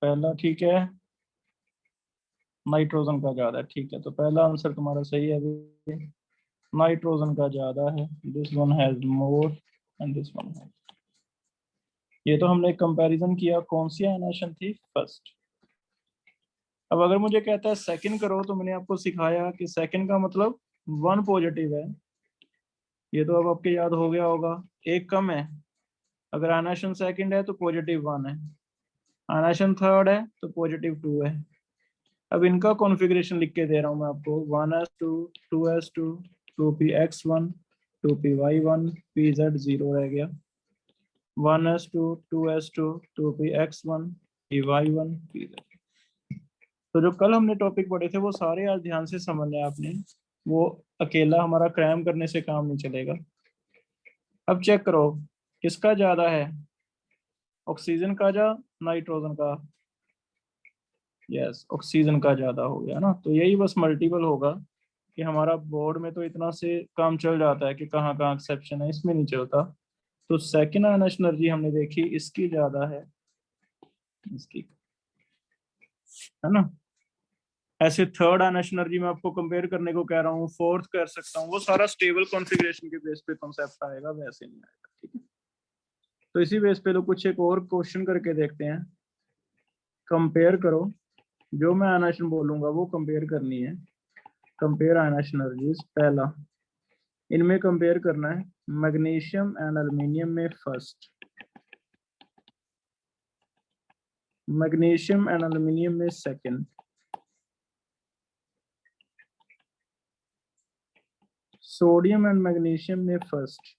पहला ठीक है, नाइट्रोजन का ज्यादा है, ठीक है, तो पहला आंसर तुम्हारा सही है, नाइट्रोजन का ज्यादा है, this one has more and this one has. ये तो हमने कंपैरिजन किया, कौन सी आयनाइजेशन थी, फर्स्ट। अब अगर मुझे कहता है सेकंड करो, तो मैंने आपको सिखाया कि सेकंड का मतलब 1 पॉजिटिव है, ये तो अब आपके याद हो गया होगा, एक कम है। अगर आयनाइजेशन सेकंड है तो पॉजिटिव 1 है, आयनाइजेशन थर्ड है तो पॉजिटिव 2 है। अब इनका कॉन्फ़िगरेशन लिख के दे रहा हूं मैं आपको, 1s2 2s2 2px1 2py1 pz0 रह गया, 1s2 2s2 2px1 py1 pz। तो जो कल हमने टॉपिक पढ़े थे वो सारे आज ध्यान से समझना है आपने, वो अकेला हमारा क्रैम करने से काम नहीं चलेगा। अब चेक करो किसका ज्यादा है, ऑक्सीजन का या नाइट्रोजन का? यस, ऑक्सीजन का ज्यादा हो गया ना, तो यही बस मल्टीपल होगा कि हमारा बोर्ड में तो इतना से काम चल जाता है कि कहाँ कहाँ एक्सेप्शन है, इसमें नहीं चलता। तो सेकेंड आयनाइजेशन एनर्जी हमने देखी, इसकी ज्यादा है, इसकी, है ना। ऐसे थर्ड आयनाइजेशन एनर्जी में आपको कंपेयर करने को कह रहा हूँ, फोर्थ कर सकता हूँ, वो सारा स्टेबल कॉन्फ़िगरेशन के बेस पे कॉन्सेप्ट आएगा, वैसे नहीं आएगा, ठीक है। तो इसी बेस पे तो कुछ एक और क्वेश्चन करके देखते हैं, कंपेयर करो, जो मैं आयनाइजेशन बोलूंगा वो कंपेयर करनी है, कंपेयर आयनाइजेशन एनर्जीज। पहला इनमें कंपेयर करना है मैग्नीशियम एंड एल्युमिनियम में फर्स्ट, मैग्नीशियम एंड एल्युमिनियम में सेकंड, सोडियम एंड मैग्नीशियम में फर्स्ट,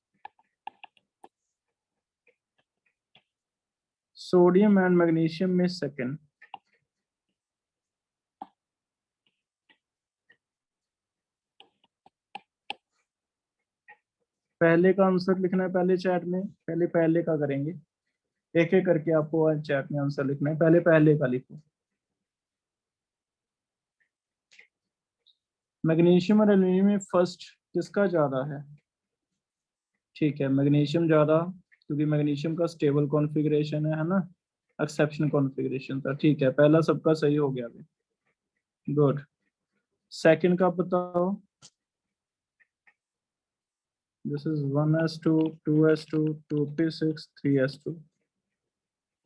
सोडियम एंड मैग्नीशियम में सेकंड, पहले का आंसर लिखना है पहले चैट में, पहले का करेंगे, एक एक करके आपको आज चैट में आंसर लिखना है, पहले का लिखो। मैग्नीशियम और एल्युमिनियम में फर्स्ट किसका ज्यादा है? ठीक है, मैग्नीशियम ज्यादा, क्योंकि मैग्नीशियम का स्टेबल कॉन्फ़िगरेशन है ना, एक्सेप्शन कॉन्फ़िगरेशन था, ठीक है, पहला सबका सही हो गया अभी, गुड। सेकंड का बताओ, this is 1s2 2s2 2p6 3s2,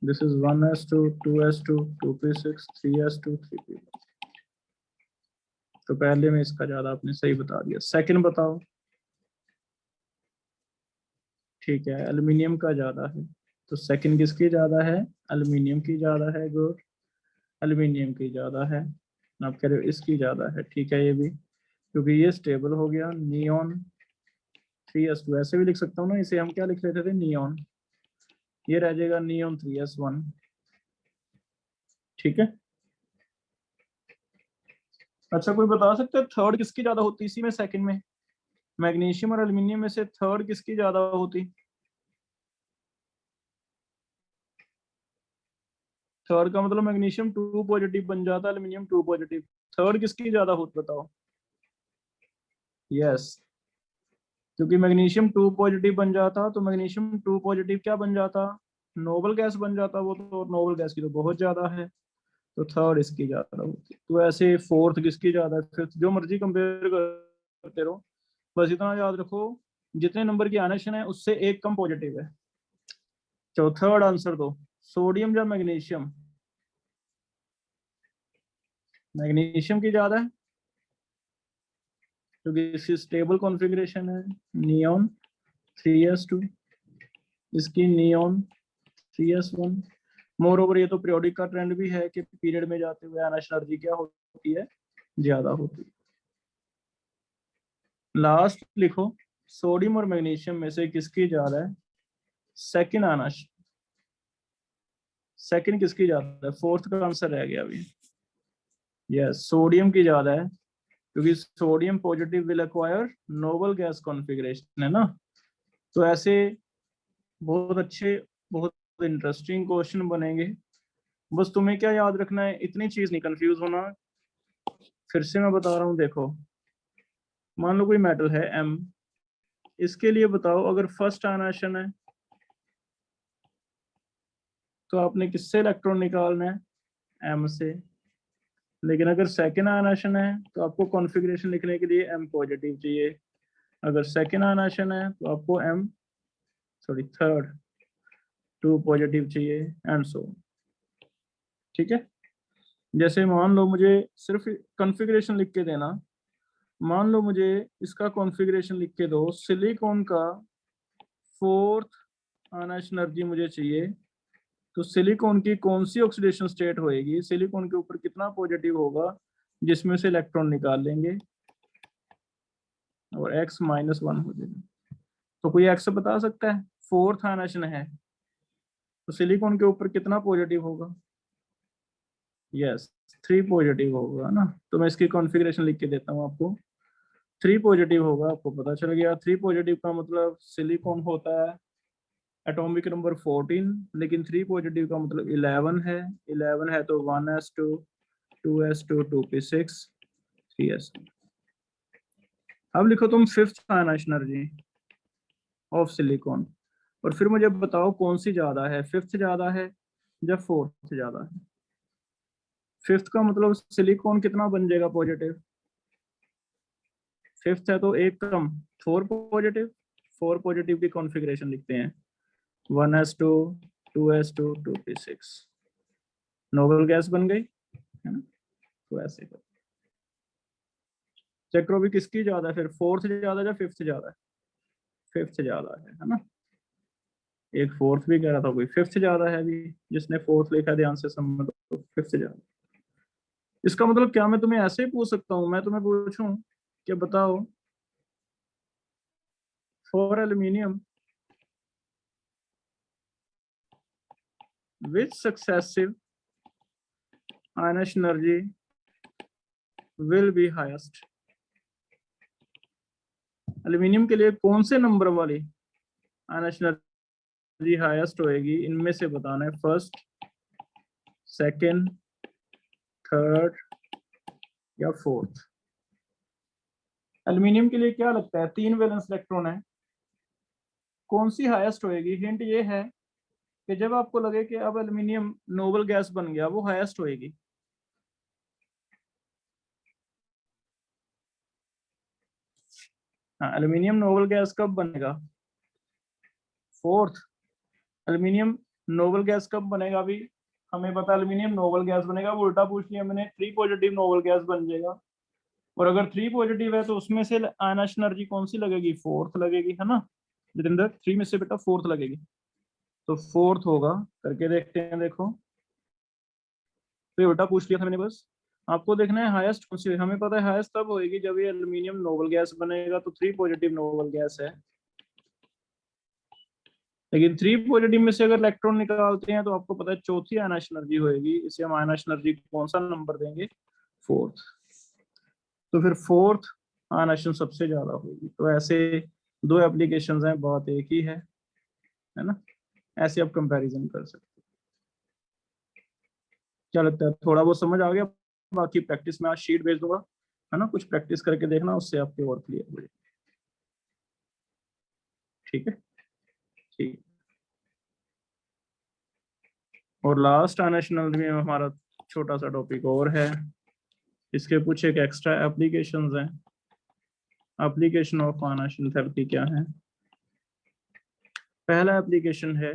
this is 1s2 2s2 2p6 3s2 3p। तो पहले में इसका ज्यादा आपने सही बता दिया। सेकंड बताओ, ठीक है, एल्युमिनियम का ज्यादा है, तो सेकंड किसकी ज्यादा है? एल्युमिनियम की ज्यादा है, गुड, एल्युमिनियम की ज्यादा है। आप कह रहे हो इसकी ज्यादा है, ठीक है, ये भी, क्योंकि ये स्टेबल हो गया, नियॉन 3s2, ऐसे भी लिख सकता हूँ ना इसे, हम क्या लिख लेते थे, नियॉन, ये रह जाएगा नियॉन 3s1। ठीक है, अच्छा कोई बता सकता है थर्ड किसकी ज्यादा होती इसी में सेकंड में? मैग्नीशियम और एल्युमिनियम में से थर्ड किसकी ज्यादा होती? थर्ड का मतलब मैग्नीशियम 2 पॉजिटिव बन जाता, एल्युमिनियम 2 पॉजिटिव। थर्ड किसकी ज्यादा होती बताओ? यस, क्योंकि मैग्नीशियम 2 पॉजिटिव बन जाता तो मैग्नीशियम 2 पॉजिटिव क्या बन जाता? नोबल गैस बन जाता। वो तो नोबल गैस की तो बहुत ज्यादा है, तो थर्ड इसकी ज्यादा होती। तो ऐसे फोर्थ किसकी ज्यादा है, फिफ्थ, जो मर्जी कंपेयर करते रहो, बस इतना याद रखो जितने नंबर की आयनाइजेशन है उससे एक कम पॉजिटिव है। चलो थर्ड आंसर दो, सोडियम या मैग्नीशियम? मैग्नीशियम की ज्यादा है क्योंकि इसकी स्टेबल कॉन्फ़िगरेशन है नियॉन 3s2, इसकी नियॉन 3s1। मोर ओवर ये तो पीरियोडिक का ट्रेंड भी है कि पीरियड में जाते हुए आयनाइजेशन एनर्जी क्या होती है? ज्यादा होती है। लास्ट लिखो, सोडियम और मैग्नीशियम में से किसकी ज्यादा है? सेकंड आयनाइजेशन, सेकंड किसकी ज्यादा है? फोर्थ का आंसर रह गया अभी। यस, सोडियम की ज्यादा है क्योंकि sodium positive will acquire noble gas configuration, है ना। तो ऐसे बहुत अच्छे, बहुत इंटरेस्टिंग क्वेश्चन बनेंगे। बस तुम्हें क्या याद रखना है, इतनी चीज नहीं कंफ्यूज होना। फिर से मैं बता रहा हूँ, देखो मान लो कोई मेटल है M, इसके लिए बताओ अगर फर्स्ट आयनाइजेशन है तो आपने किससे इलेक्ट्रॉन निकालना है? M से। लेकिन अगर सेकेंड आयनाइजेशन है तो आपको कॉन्फ़िगरेशन लिखने के लिए M पॉजिटिव चाहिए। अगर सेकेंड आयनाइजेशन है तो आपको थर्ड 2 पॉजिटिव चाहिए, एंड सो। ठीक है, जैसे मान लो मुझे सिर्फ कॉन्फ़िगरेशन लिख के देना, मान लो मुझे इसका कॉन्फ़िगरेशन लिख के दो, सिलिकॉन का फोर्थ आयनाइजेशन एनर्जी मुझे चाहिए, तो सिलिकॉन की कौन सी ऑक्सीडेशन स्टेट होएगी, सिलिकॉन के ऊपर कितना पॉजिटिव होगा जिसमें से इलेक्ट्रॉन निकाल लेंगे और x-1 हो जाएगा। तो कोई x बता सकता है? फोर्थ आयनाइजेशन है तो सिलिकॉन के ऊपर कितना पॉजिटिव होगा? यस, 3 पॉजिटिव होगा ना। तो मैं इसकी कॉन्फ़िगरेशन लिख के देता हूँ आपको, 3 पॉजिटिव होगा। आपको पता चल गया 3 पॉजिटिव का मतलब सिलिकॉन होता है एटॉमिक नंबर 14, लेकिन 3 पॉजिटिव का मतलब 11 है। 11 है तो 1s2 2s2 2p6 3s2। अब लिखो तुम fifth ionization energy of silicon, और फिर मुझे बताओ कौन सी ज्यादा है, फिफ्थ ज्यादा है या फोर्थ ज्यादा है? फिफ्थ का मतलब सिलिकॉन कितना बन जाएगा पॉजिटिव? फिफ्थ है तो एक कम, 4 पॉजिटिव। 4 पॉजिटिव की कॉन्फ़िगरेशन लिखते हैं 1s2 2s2 2p6, noble gas बन गई, है ना। तो ऐसे कर चेक करो भी किसकी ज्यादा है, फिर फोर्थ ज्यादा या फिफ्थ ज्यादा है? फिफ्थ ज्यादा है ना। एक फोर्थ भी कह रहा था, कोई फिफ्थ ज्यादा है भी, जिसने फोर्थ लिखा ध्यान से समझ, तो फिफ्थ ज्यादा। इसका मतलब क्या मैं तुम्हें ऐसे ही पूछ सकता हूँ, मैं तुम्हें पूछूं कि बताओ for aluminium which successive ionization energy will be highest? Aluminium के लिए कौन से नंबर वाली आयनाइजेशन एनर्जी हाईएस्ट होएगी, इनमें से बताना है, फर्स्ट, सेकंड, थर्ड या फोर्थ। एल्यूमिनियम के लिए क्या लगता है, 3 वैलेंस इलेक्ट्रॉन है, कौन सी हाईएस्ट होएगी? हिंट ये है कि जब आपको लगे कि अब एल्यूमिनियम नोबल गैस बन गया, वो हाईएस्ट होएगी। हाँ, एल्यूमिनियम नोबल गैस कब बनेगा? फोर्थ। एल्यूमिनियम नोबल गैस कब बनेगा? अभी हमें पता है एल्यूमिनियम नोबल गैस बनेगा, वो उल्टा पूछ लिया मैंने, 3 पॉजिटिव नोबल गैस बन जाएगा। और अगर 3 पॉजिटिव है तो उसमें से आयनाइजेशन एनर्जी कौन सी लगेगी? फोर्थ लगेगी, है ना जितेंद्र। 3 में से बेटा फोर्थ लगेगी, तो फोर्थ होगा। करके देखते हैं, देखो तो ये उल्टा पूछ लिया था मैंने। बस आपको देखना है हाईएस्ट कौन सी, हमें पता है हाईएस्ट तब होएगी जब ये एल्यूमिनियम नोबल गैस बनेगा, तो 3 पॉजिटिव नोबल गैस है। लेकिन 3 पॉजिटिव में से अगर इलेक्ट्रॉन निकालते हैं तो आपको पता है चौथी आयनाइश एनर्जी होगी, इसे हम आयनाइश एनर्जी कौन सा नंबर देंगे? 4th। तो फिर 4th आयनाइजेशन सबसे ज्यादा होगी। तो ऐसे 2 एप्लीकेशंस हैं, बात एक ही है ना? ऐसे आप कंपैरिजन कर सकते हैं। क्या लगता है, थोड़ा बहुत समझ आ गया? बाकी प्रैक्टिस में आज शीट भेज दूंगा, है ना? कुछ प्रैक्टिस करके देखना, उससे आपके और क्लियर हो जाएगी। ठीक है, ठीक। और लास्ट आयनाइजेशन में हमारा छोटा सा टॉपिक और है, इसके कुछ एक एक्स्ट्रा एप्लीकेशंस हैं। एप्लीकेशन ऑफ आयनाइजेशन थेरेपी क्या है? पहला एप्लीकेशन है,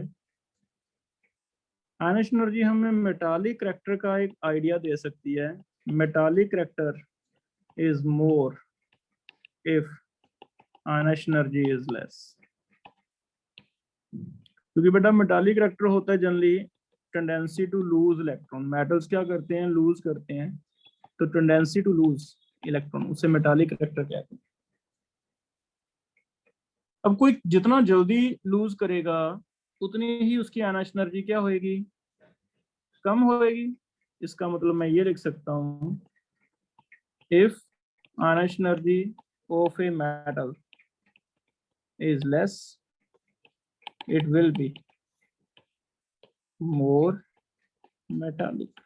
आयनाइजेशन एनर्जी हमें मेटालिक करैक्टर का एक आइडिया दे सकती है। Metallic character is more if ionization energy is less. क्योंकि बेटा मेटालिक करैक्टर होता है generally tendency to lose electron. Metals क्या करते हैं? लूज करते हैं, तो टेंडेंसी टू लूज इलेक्ट्रॉन, उसे मेटालिक करैक्टर कहते हैं। अब कोई जितना जल्दी लूज करेगा उतनी ही उसकी आयनाइजेशन एनर्जी क्या होगी? कम होएगी। इसका मतलब मैं ये लिख सकता हूं, if ionization energy of a metal is less it will be more metallic।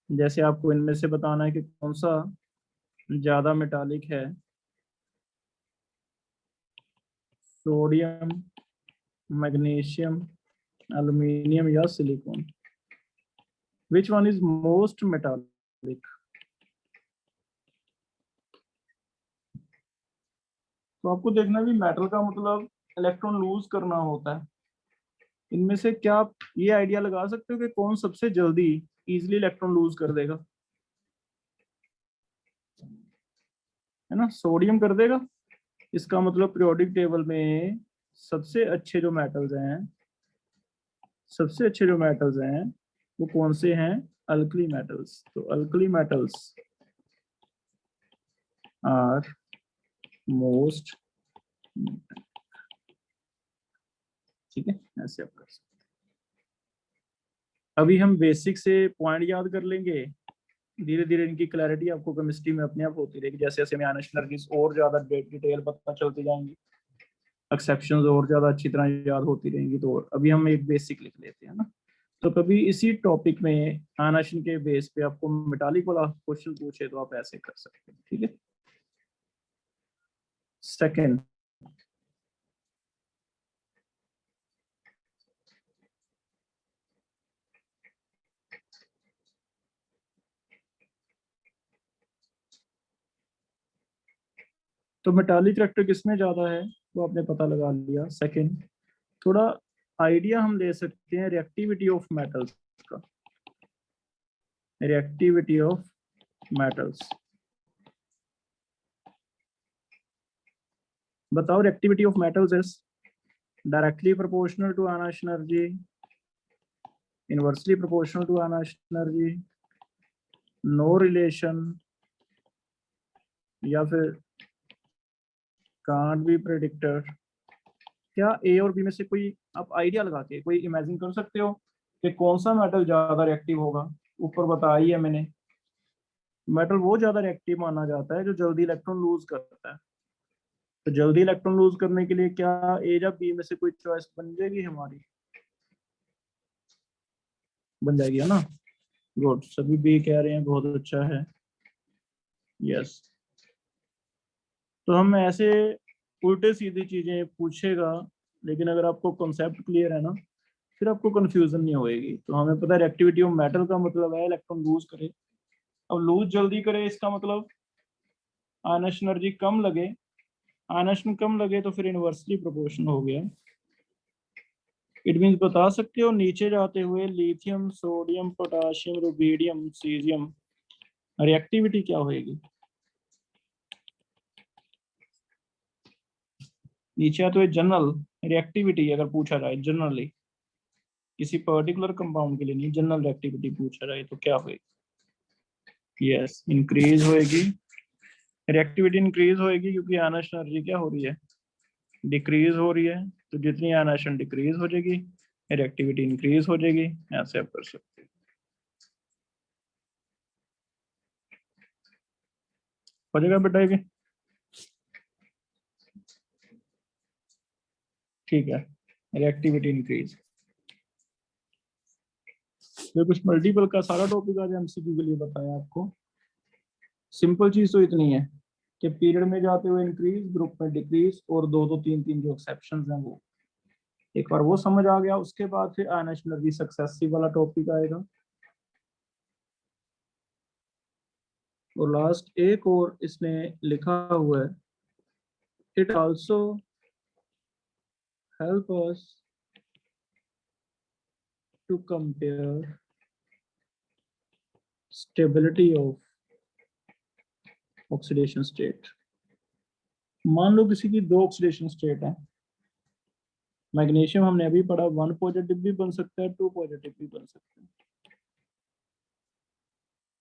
जैसे आपको इनमें से बताना है कि कौन सा ज्यादा मेटालिक है, सोडियम, मैग्नीशियम, एल्यूमिनियम या silicon. Which one is most metallic? तो आपको देखना भी मेटल का मतलब इलेक्ट्रॉन लूज करना होता है। इनमें से क्या आप ये आइडिया लगा सकते हो कि कौन सबसे जल्दी इजीली इलेक्ट्रॉन लूज कर देगा? है ना, सोडियम कर देगा। इसका मतलब पीरियोडिक टेबल में सबसे अच्छे जो मेटल्स हैं वो कौन से हैं? Alkali metals. तो अल्कली मेटल्स आर मोस्ट, ठीक है, ऐसे आप कर सकते हैं। अभी हम बेसिक से पॉइंट याद कर लेंगे, धीरे धीरे इनकी क्लैरिटी आपको केमिस्ट्री में अपने आप होती रहेगी। जैसे जैसे हमें आयनाइजेशन एनर्जीज और ज्यादा डिटेल पता चलती जाएंगी, एक्सेप्शंस और ज्यादा अच्छी तरह याद होती रहेंगी। तो अभी हम एक बेसिक लिख लेते हैं ना। तो कभी इसी टॉपिक में आयनाइजेशन के बेस पे आपको मेटालिक वाला क्वेश्चन पूछे तो आप ऐसे कर सकते हैं, ठीक है। सेकेंड, तो मेटालिक करैक्टर किसमें ज्यादा है वो आपने पता लगा लिया। सेकेंड, थोड़ा आइडिया हम ले सकते हैं रिएक्टिविटी ऑफ मेटल्स का। रिएक्टिविटी ऑफ मेटल्स, बताओ reactivity of metals is directly proportional to ionization energy, inversely proportional to ionization energy, no relation, या फिर कांट बी प्रेडिक्टर। क्या ए और बी में से कोई आप आइडिया लगा के कोई इमेजिन कर सकते हो कि कौन सा मेटल ज्यादा रिएक्टिव होगा? ऊपर बताई है मैंने, मेटल वो ज्यादा रिएक्टिव माना जाता है जो जल्दी इलेक्ट्रॉन लूज करता है। तो जल्दी इलेक्ट्रॉन लूज करने के लिए क्या ए या बी में से कोई चॉइस बन जाएगी हमारी? बन जाएगी, है ना? गुड, सभी बी कह रहे हैं, बहुत अच्छा है। यस, तो हम ऐसे उल्टे सीधी चीजें पूछेगा, लेकिन अगर आपको कॉन्सेप्ट क्लियर है ना, फिर आपको कंफ्यूजन नहीं होएगी। तो हमें पता है रिएक्टिविटी ऑफ मेटल का मतलब है इलेक्ट्रॉन लूज करे। अब लूज जल्दी करे इसका मतलब आयनाइजेशन एनर्जी कम लगे। आयनाइजेशन कम लगे तो फिर इनवर्सली प्रोपोर्शनल हो गया। इट मींस बता सकते हो नीचे जाते हुए lithium, sodium, potassium, rubidium, caesium reactivity क्या होगी? नीचे आते हुए जनरल रिएक्टिविटी अगर पूछा जाए, जनरली किसी पर्टिकुलर कंपाउंड के लिए नहीं, जनरल रिएक्टिविटी पूछा जाए तो क्या होगी? यस, इंक्रीज होएगी। रिएक्टिविटी इंक्रीज होएगी क्योंकि आयनाइजेशन एनर्जी क्या हो रही है? डिक्रीज हो रही है। तो जितनी आयनाइजेशन डिक्रीज हो जाएगी रिएक्टिविटी इंक्रीज हो जाएगी, ऐसे आप कर सकते हैं। हो जाएगा बेटा ये? ठीक है, रिएक्टिविटी इंक्रीज। ये कुछ मल्टीपल का सारा टॉपिक आज एमसीक्यू के लिए बताया आपको। सिंपल चीज तो इतनी है कि पीरियड में जाते हुए इंक्रीज, ग्रुप में डिक्रीज, और दो दो तीन तीन जो एक्सेप्शंस हैं वो एक बार वो समझ आ गया, उसके बाद फिर आयनाइजेशन एनर्जी सक्सेसिव वाला टॉपिक आएगा। और लास्ट एक और इसमें लिखा हुआ है, it also help us to compare stability of oxidation state. मान लो किसी की दो ऑक्सीडेशन स्टेट है, मैग्नीशियम हमने अभी पढ़ा 1 पॉजिटिव भी बन सकता है 2 पॉजिटिव भी बन सकता है।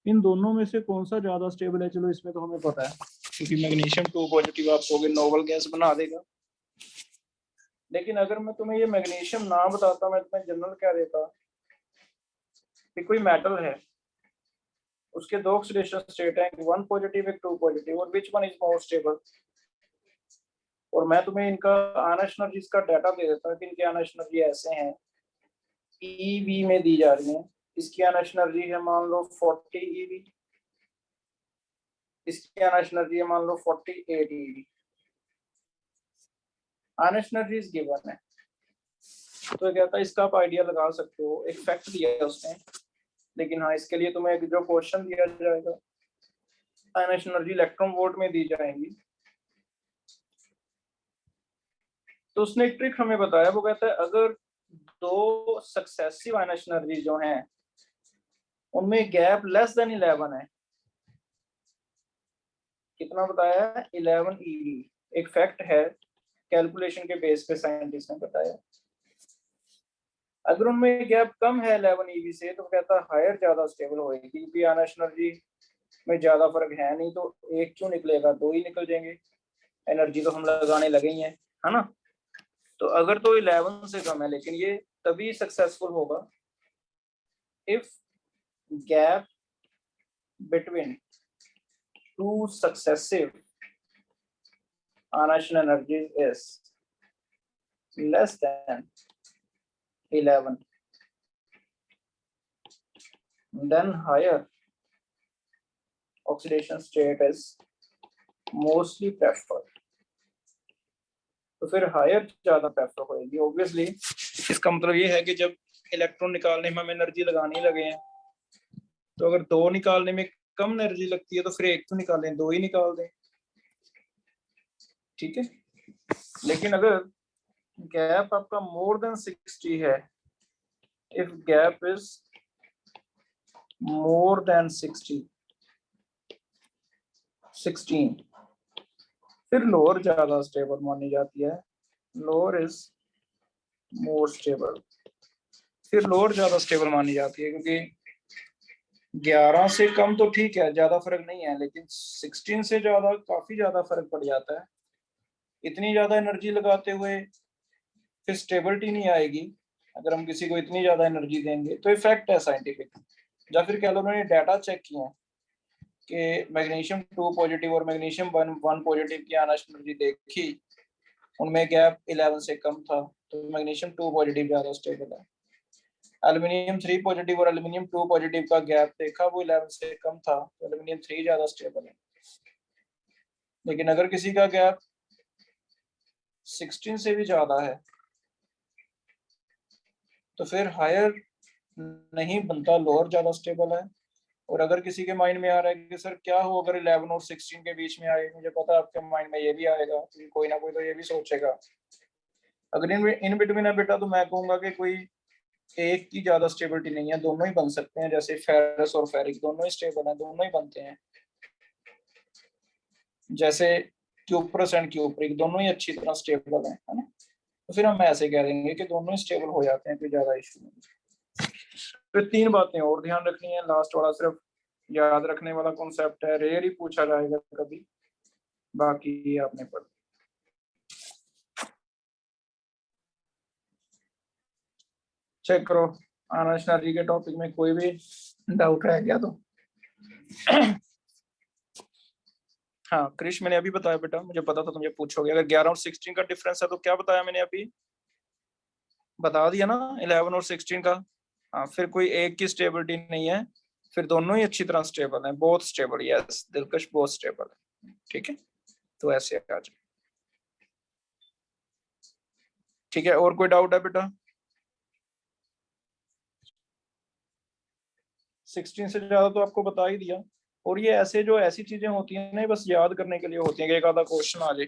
इन दोनों में से कौन सा ज्यादा स्टेबल है, चलो इसमें तो हमें पता है क्योंकि मैग्नीशियम 2 पॉजिटिव आप कहोगे नोबल गैस बना देगा। लेकिन अगर मैं तुम्हें ये मैग्नीशियम ना बताता, मैं तुम्हें जनरल कह देता कि कोई मेटल है उसके दो ऑक्सीडेशन स्टेट हैं, 1 पॉजिटिव एक 2 पॉजिटिव, और which one is more stable, और मैं तुम्हें इनका आयनाइजेशन एनर्जी का डाटा दे देता हूँ कि इनकी आयनाइजेशन एनर्जी ऐसे हैं, EV में दी जा रही है। इसकी आयनाइजेशन एनर्जी है मान लो 40 EV, इसकी आयनाइजेशन एनर्जी है मान लो 48 EV। Ionization energy is given है, तो कहता है इसका आप आइडिया लगा सकते हो। एक फैक्ट दिया है उसने, लेकिन हाँ इसके लिए तुम्हें एक जो क्वेश्चन दिया जाएगा, आयनाइजेशन एनर्जी इलेक्ट्रॉन वोल्ट में दी जाएंगी। तो उसने एक ट्रिक हमें बताया, वो कहता है अगर दो सक्सेसिव आयनाइजेशन एनर्जी जो हैं उनमें गैप लेस देन 11 है, कितना बताया है 11 EV, एक फैक्ट है कैलकुलेशन के बेस पे साइंटिस्ट ने बताया। अगर उनमें गैप कम है 11 EV से, तो कहता है हायर ज्यादा स्टेबल होएगी, क्योंकि आयनाइजेशन एनर्जी में ज्यादा फर्क है नहीं, तो एक क्यों निकलेगा, दो ही निकल जाएंगे, एनर्जी तो हम लगाने लगे ही हैं, है ना। तो अगर तो 11 से कम है, लेकिन ये तभी सक्सेसफुल होगा if gap between two successive ionization energies is less than 11, then higher oxidation state is mostly preferred। तो फिर हायर ज्यादा प्रेफर होएगी ऑब्वियसली। इसका मतलब ये है कि जब इलेक्ट्रॉन निकालने में हम एनर्जी लगाने लगे हैं, तो अगर दो निकालने में कम एनर्जी लगती है तो फिर एक तो निकालें, दो ही निकाल दें, ठीक है। लेकिन अगर गैप आपका मोर देन 60 है, if gap is more than 16, फिर लोअर ज्यादा स्टेबल मानी जाती है, लोअर इज मोर स्टेबल। फिर लोअर ज्यादा स्टेबल मानी जाती है, क्योंकि 11 से कम तो ठीक है, ज्यादा फर्क नहीं है, लेकिन 16 से ज्यादा काफी ज्यादा फर्क पड़ जाता है। इतनी ज्यादा एनर्जी लगाते हुए फिर स्टेबिलिटी नहीं आएगी। अगर हम किसी को इतनी ज्यादा एनर्जी देंगे, तो इफेक्ट है साइंटिफिक, या फिर कह लो उन्होंने डाटा चेक किया कि मैग्नीशियम 2 पॉजिटिव और मैग्नीशियम 1 पॉजिटिव की आयनाइजेशन एनर्जी देखी, उनमें गैप 11 से कम था, तो मैग्नीशियम 2 पॉजिटिव ज्यादा स्टेबल है। एल्युमिनियम 3 पॉजिटिव और एल्युमिनियम 2 पॉजिटिव का गैप देखा, वो 11 से कम था, तो एल्युमिनियम 3 ज्यादा स्टेबल है। लेकिन अगर किसी का गैप 16 से भी ज्यादा है, तो फिर हायर नहीं बनता, लोअर ज्यादा स्टेबल है। और अगर किसी के माइंड में आ रहा है कि सर क्या हो अगर 11 और 16 के बीच में आए, मुझे पता है आपके माइंड में ये भी आएगा, कोई ना कोई तो ये भी सोचेगा। अगर इन बिटवीन है बेटा, तो मैं कहूंगा कि कोई एक की ज्यादा स्टेबिलिटी नहीं है, दोनों ही बन सकते हैं। जैसे फेरस और फेरिक दोनों ही स्टेबल हैं, दोनों ही बनते हैं। जैसे क्यूप्रस एंड क्यूप्रिक दोनों ही अच्छी तरह स्टेबल है ना। तो फिर हम ऐसे कह देंगे कि दोनों ही स्टेबल हो जाते हैं, कोई ज्यादा इशू नहीं। फिर 3 बातें और ध्यान रखनी है, लास्ट वाला सिर्फ याद रखने वाला कॉन्सेप्ट है, रेयर ही पूछा जाएगा कभी, बाकी आपने पढ़ चेक करो आनर्स एनर्जी के टॉपिक में कोई भी डाउट है क्या? तो हाँ क्रिश, मैंने अभी बताया बेटा, मुझे पता था तुम ये पूछोगे। अगर 11 और 16 का डिफरेंस है तो क्या बताया मैंने अभी? बता दिया ना 11 और 16 का। हाँ, फिर कोई एक की स्टेबिलिटी नहीं है, फिर दोनों ही अच्छी तरह स्टेबल हैं, बहुत स्टेबल। यस दिलकश, बहुत स्टेबल है। ठीक है, तो ऐसे आ जाए। ठीक है, और कोई डाउट है बेटा? 16 से ज्यादा तो आपको बता ही दिया। और ये ऐसे जो ऐसी चीजें होती हैं ना, बस याद करने के लिए होती हैं कि एक आधा क्वेश्चन आ जाए,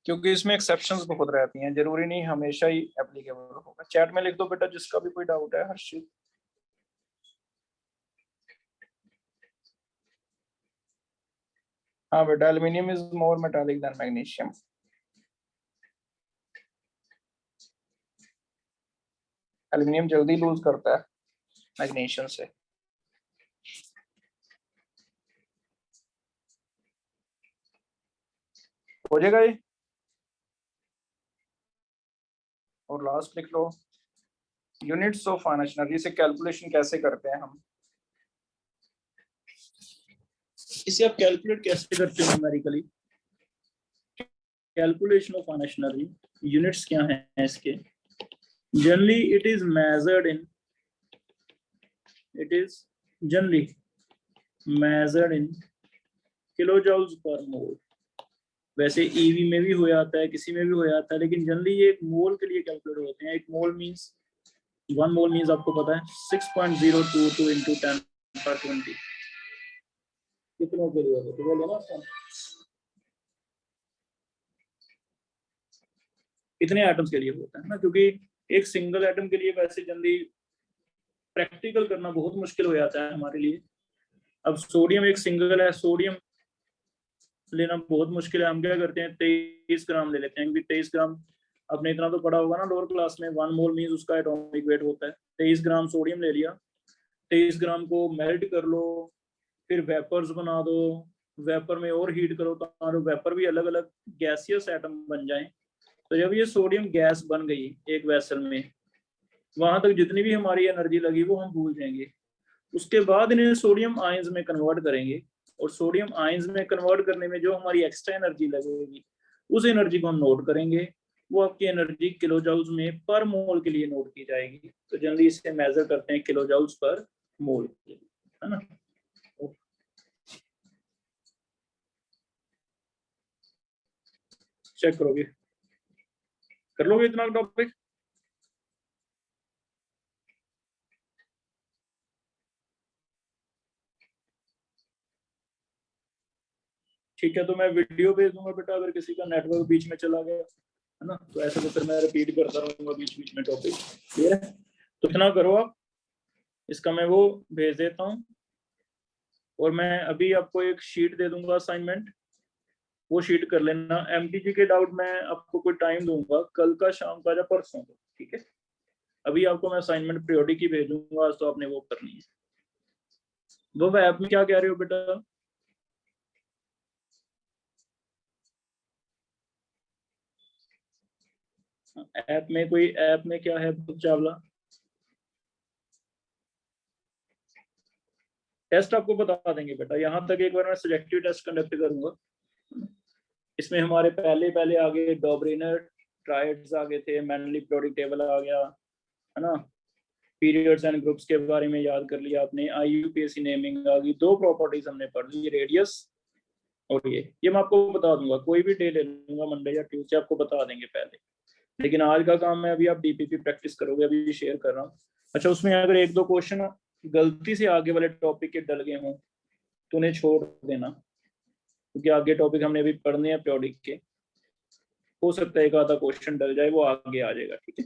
क्योंकि इसमें एक्सेप्शंस बहुत रहती हैं, जरूरी नहीं हमेशा ही एप्लीकेबल होगा। चैट में लिख दो बेटा जिसका भी कोई डाउट है। हर्षित, हाँ बेटा, aluminium is more metallic than magnesium. Aluminium जल्दी लूज करता है मैग्नीशियम से। हो जाएगा ये। और लास्ट लिख लो, यूनिट्स ऑफ फाइनेंशियल एनर्जी से कैलकुलेशन कैसे करते हैं हम? इसे आप कैलकुलेट कैसे करते हो numerically? Calculation of financial energy units क्या हैं इसके? Generally it is measured in kilo joules per mole. वैसे ईवी में भी हो जाता है, किसी में भी हो जाता है, लेकिन जनरली ये एक मोल के लिए कैलकुलेट होते हैं। एक मोल मींस 1 मोल मींस आपको पता है 6.022 into 10⁻20। कितनों के लिए होता है तो बोलो ना, इतने एटम्स के लिए होता है ना, क्योंकि एक सिंगल एटम के लिए वैसे जनरली प्रैक्टिकल करना बहुत मुश्किल हो जाता है हमारे लिए। अब सोडियम एक सिंगल है, सोडियम लेना बहुत मुश्किल है। हम क्या करते हैं 23 ग्राम ले लेते हैं, क्योंकि 23 ग्राम अपने इतना तो पढ़ा होगा ना लोअर क्लास में, 1 मोल मींस उसका एटॉमिक वेट होता है। 23 ग्राम सोडियम ले लिया, 23 ग्राम को मेल्ट कर लो, फिर वेपर्स बना दो, वेपर में और हीट करो तो वेपर भी अलग अलग गैसियस एटम बन जाएं। तो जब ये सोडियम गैस बन गई एक वेसल में, वहां तक जितनी भी हमारी एनर्जी लगी वो हम भूल जाएंगे। उसके बाद इन्हें सोडियम आयंस में कन्वर्ट करेंगे, और सोडियम आयंस में कन्वर्ट करने में जो हमारी एक्स्ट्रा एनर्जी लगेगी उस एनर्जी को हम नोट करेंगे। वो आपकी एनर्जी किलो जूल्स में पर मोल के लिए नोट की जाएगी। तो जनरली इसे मेजर करते हैं किलो जूल्स पर मोल के लिए, है ना। चेक करोगे, कर लोगे इतना टॉपिक? ठीक है, तो मैं वीडियो भेज दूंगा बेटा, अगर किसी का नेटवर्क बीच में चला गया है ना, तो ऐसे तो फिर मैं रिपीट करता रहूंगा बीच बीच में टॉपिक। क्लियर है? तो इतना करो आप, इसका मैं वो भेज देता हूँ, और मैं अभी आपको एक शीट दे दूंगा असाइनमेंट, वो शीट कर लेना। एमटीजी के डाउट मैं आपको कोई टाइम दूंगा, कल का शाम का या परसों को, ठीक है। अभी आपको मैं असाइनमेंट पीरियोडिक ही भेजूंगा, आज तो आपने वो करनी है। वो ऐप में क्या कह रहे हो बेटा? ऐप में कोई, ऐप में क्या है चावला? टेस्ट आपको बता देंगे बेटा, यहाँ तक एक बार मैं सब्जेक्टिव टेस्ट कंडक्ट करूंगा। इसमें हमारे पहले आगे डॉबरिनर ट्रायड्स आगे थे, मैनली पीरियोडिक टेबल आ गया, है ना। पीरियड्स एंड ग्रुप्स के बारे में याद कर लिया आपने, IUPAC नेमिंग आ गई, 2 प्रॉपर्टीज हमने पढ़ ली, रेडियस और ये मैं आपको बता दूंगा, कोई भी डे ले लूंगा, मंडे या ट्यूसडे आपको बता देंगे पहले। लेकिन आज का काम है, अभी आप DPP प्रैक्टिस करोगे, अभी शेयर कर रहा हूँ। अच्छा, उसमें अगर 1-2 क्वेश्चन गलती से आगे वाले टॉपिक के डल गए हों तो उन्हें छोड़ देना, क्योंकि आगे टॉपिक हमने अभी पढ़ने हैं पीरियोडिक के। हो सकता है एक आधा क्वेश्चन डल जाए, वो आगे आ जाएगा, ठीक है।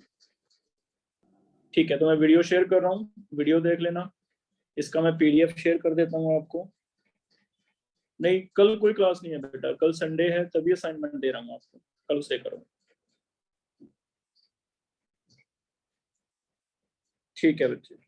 ठीक है, तो मैं वीडियो शेयर कर रहा हूँ, वीडियो देख लेना। इसका मैं PDF शेयर कर देता हूँ आपको। नहीं, कल कोई क्लास नहीं है बेटा, कल संडे है, तभी असाइनमेंट दे रहा हूँ आपको, कल से करो। ठीक है बच्चे।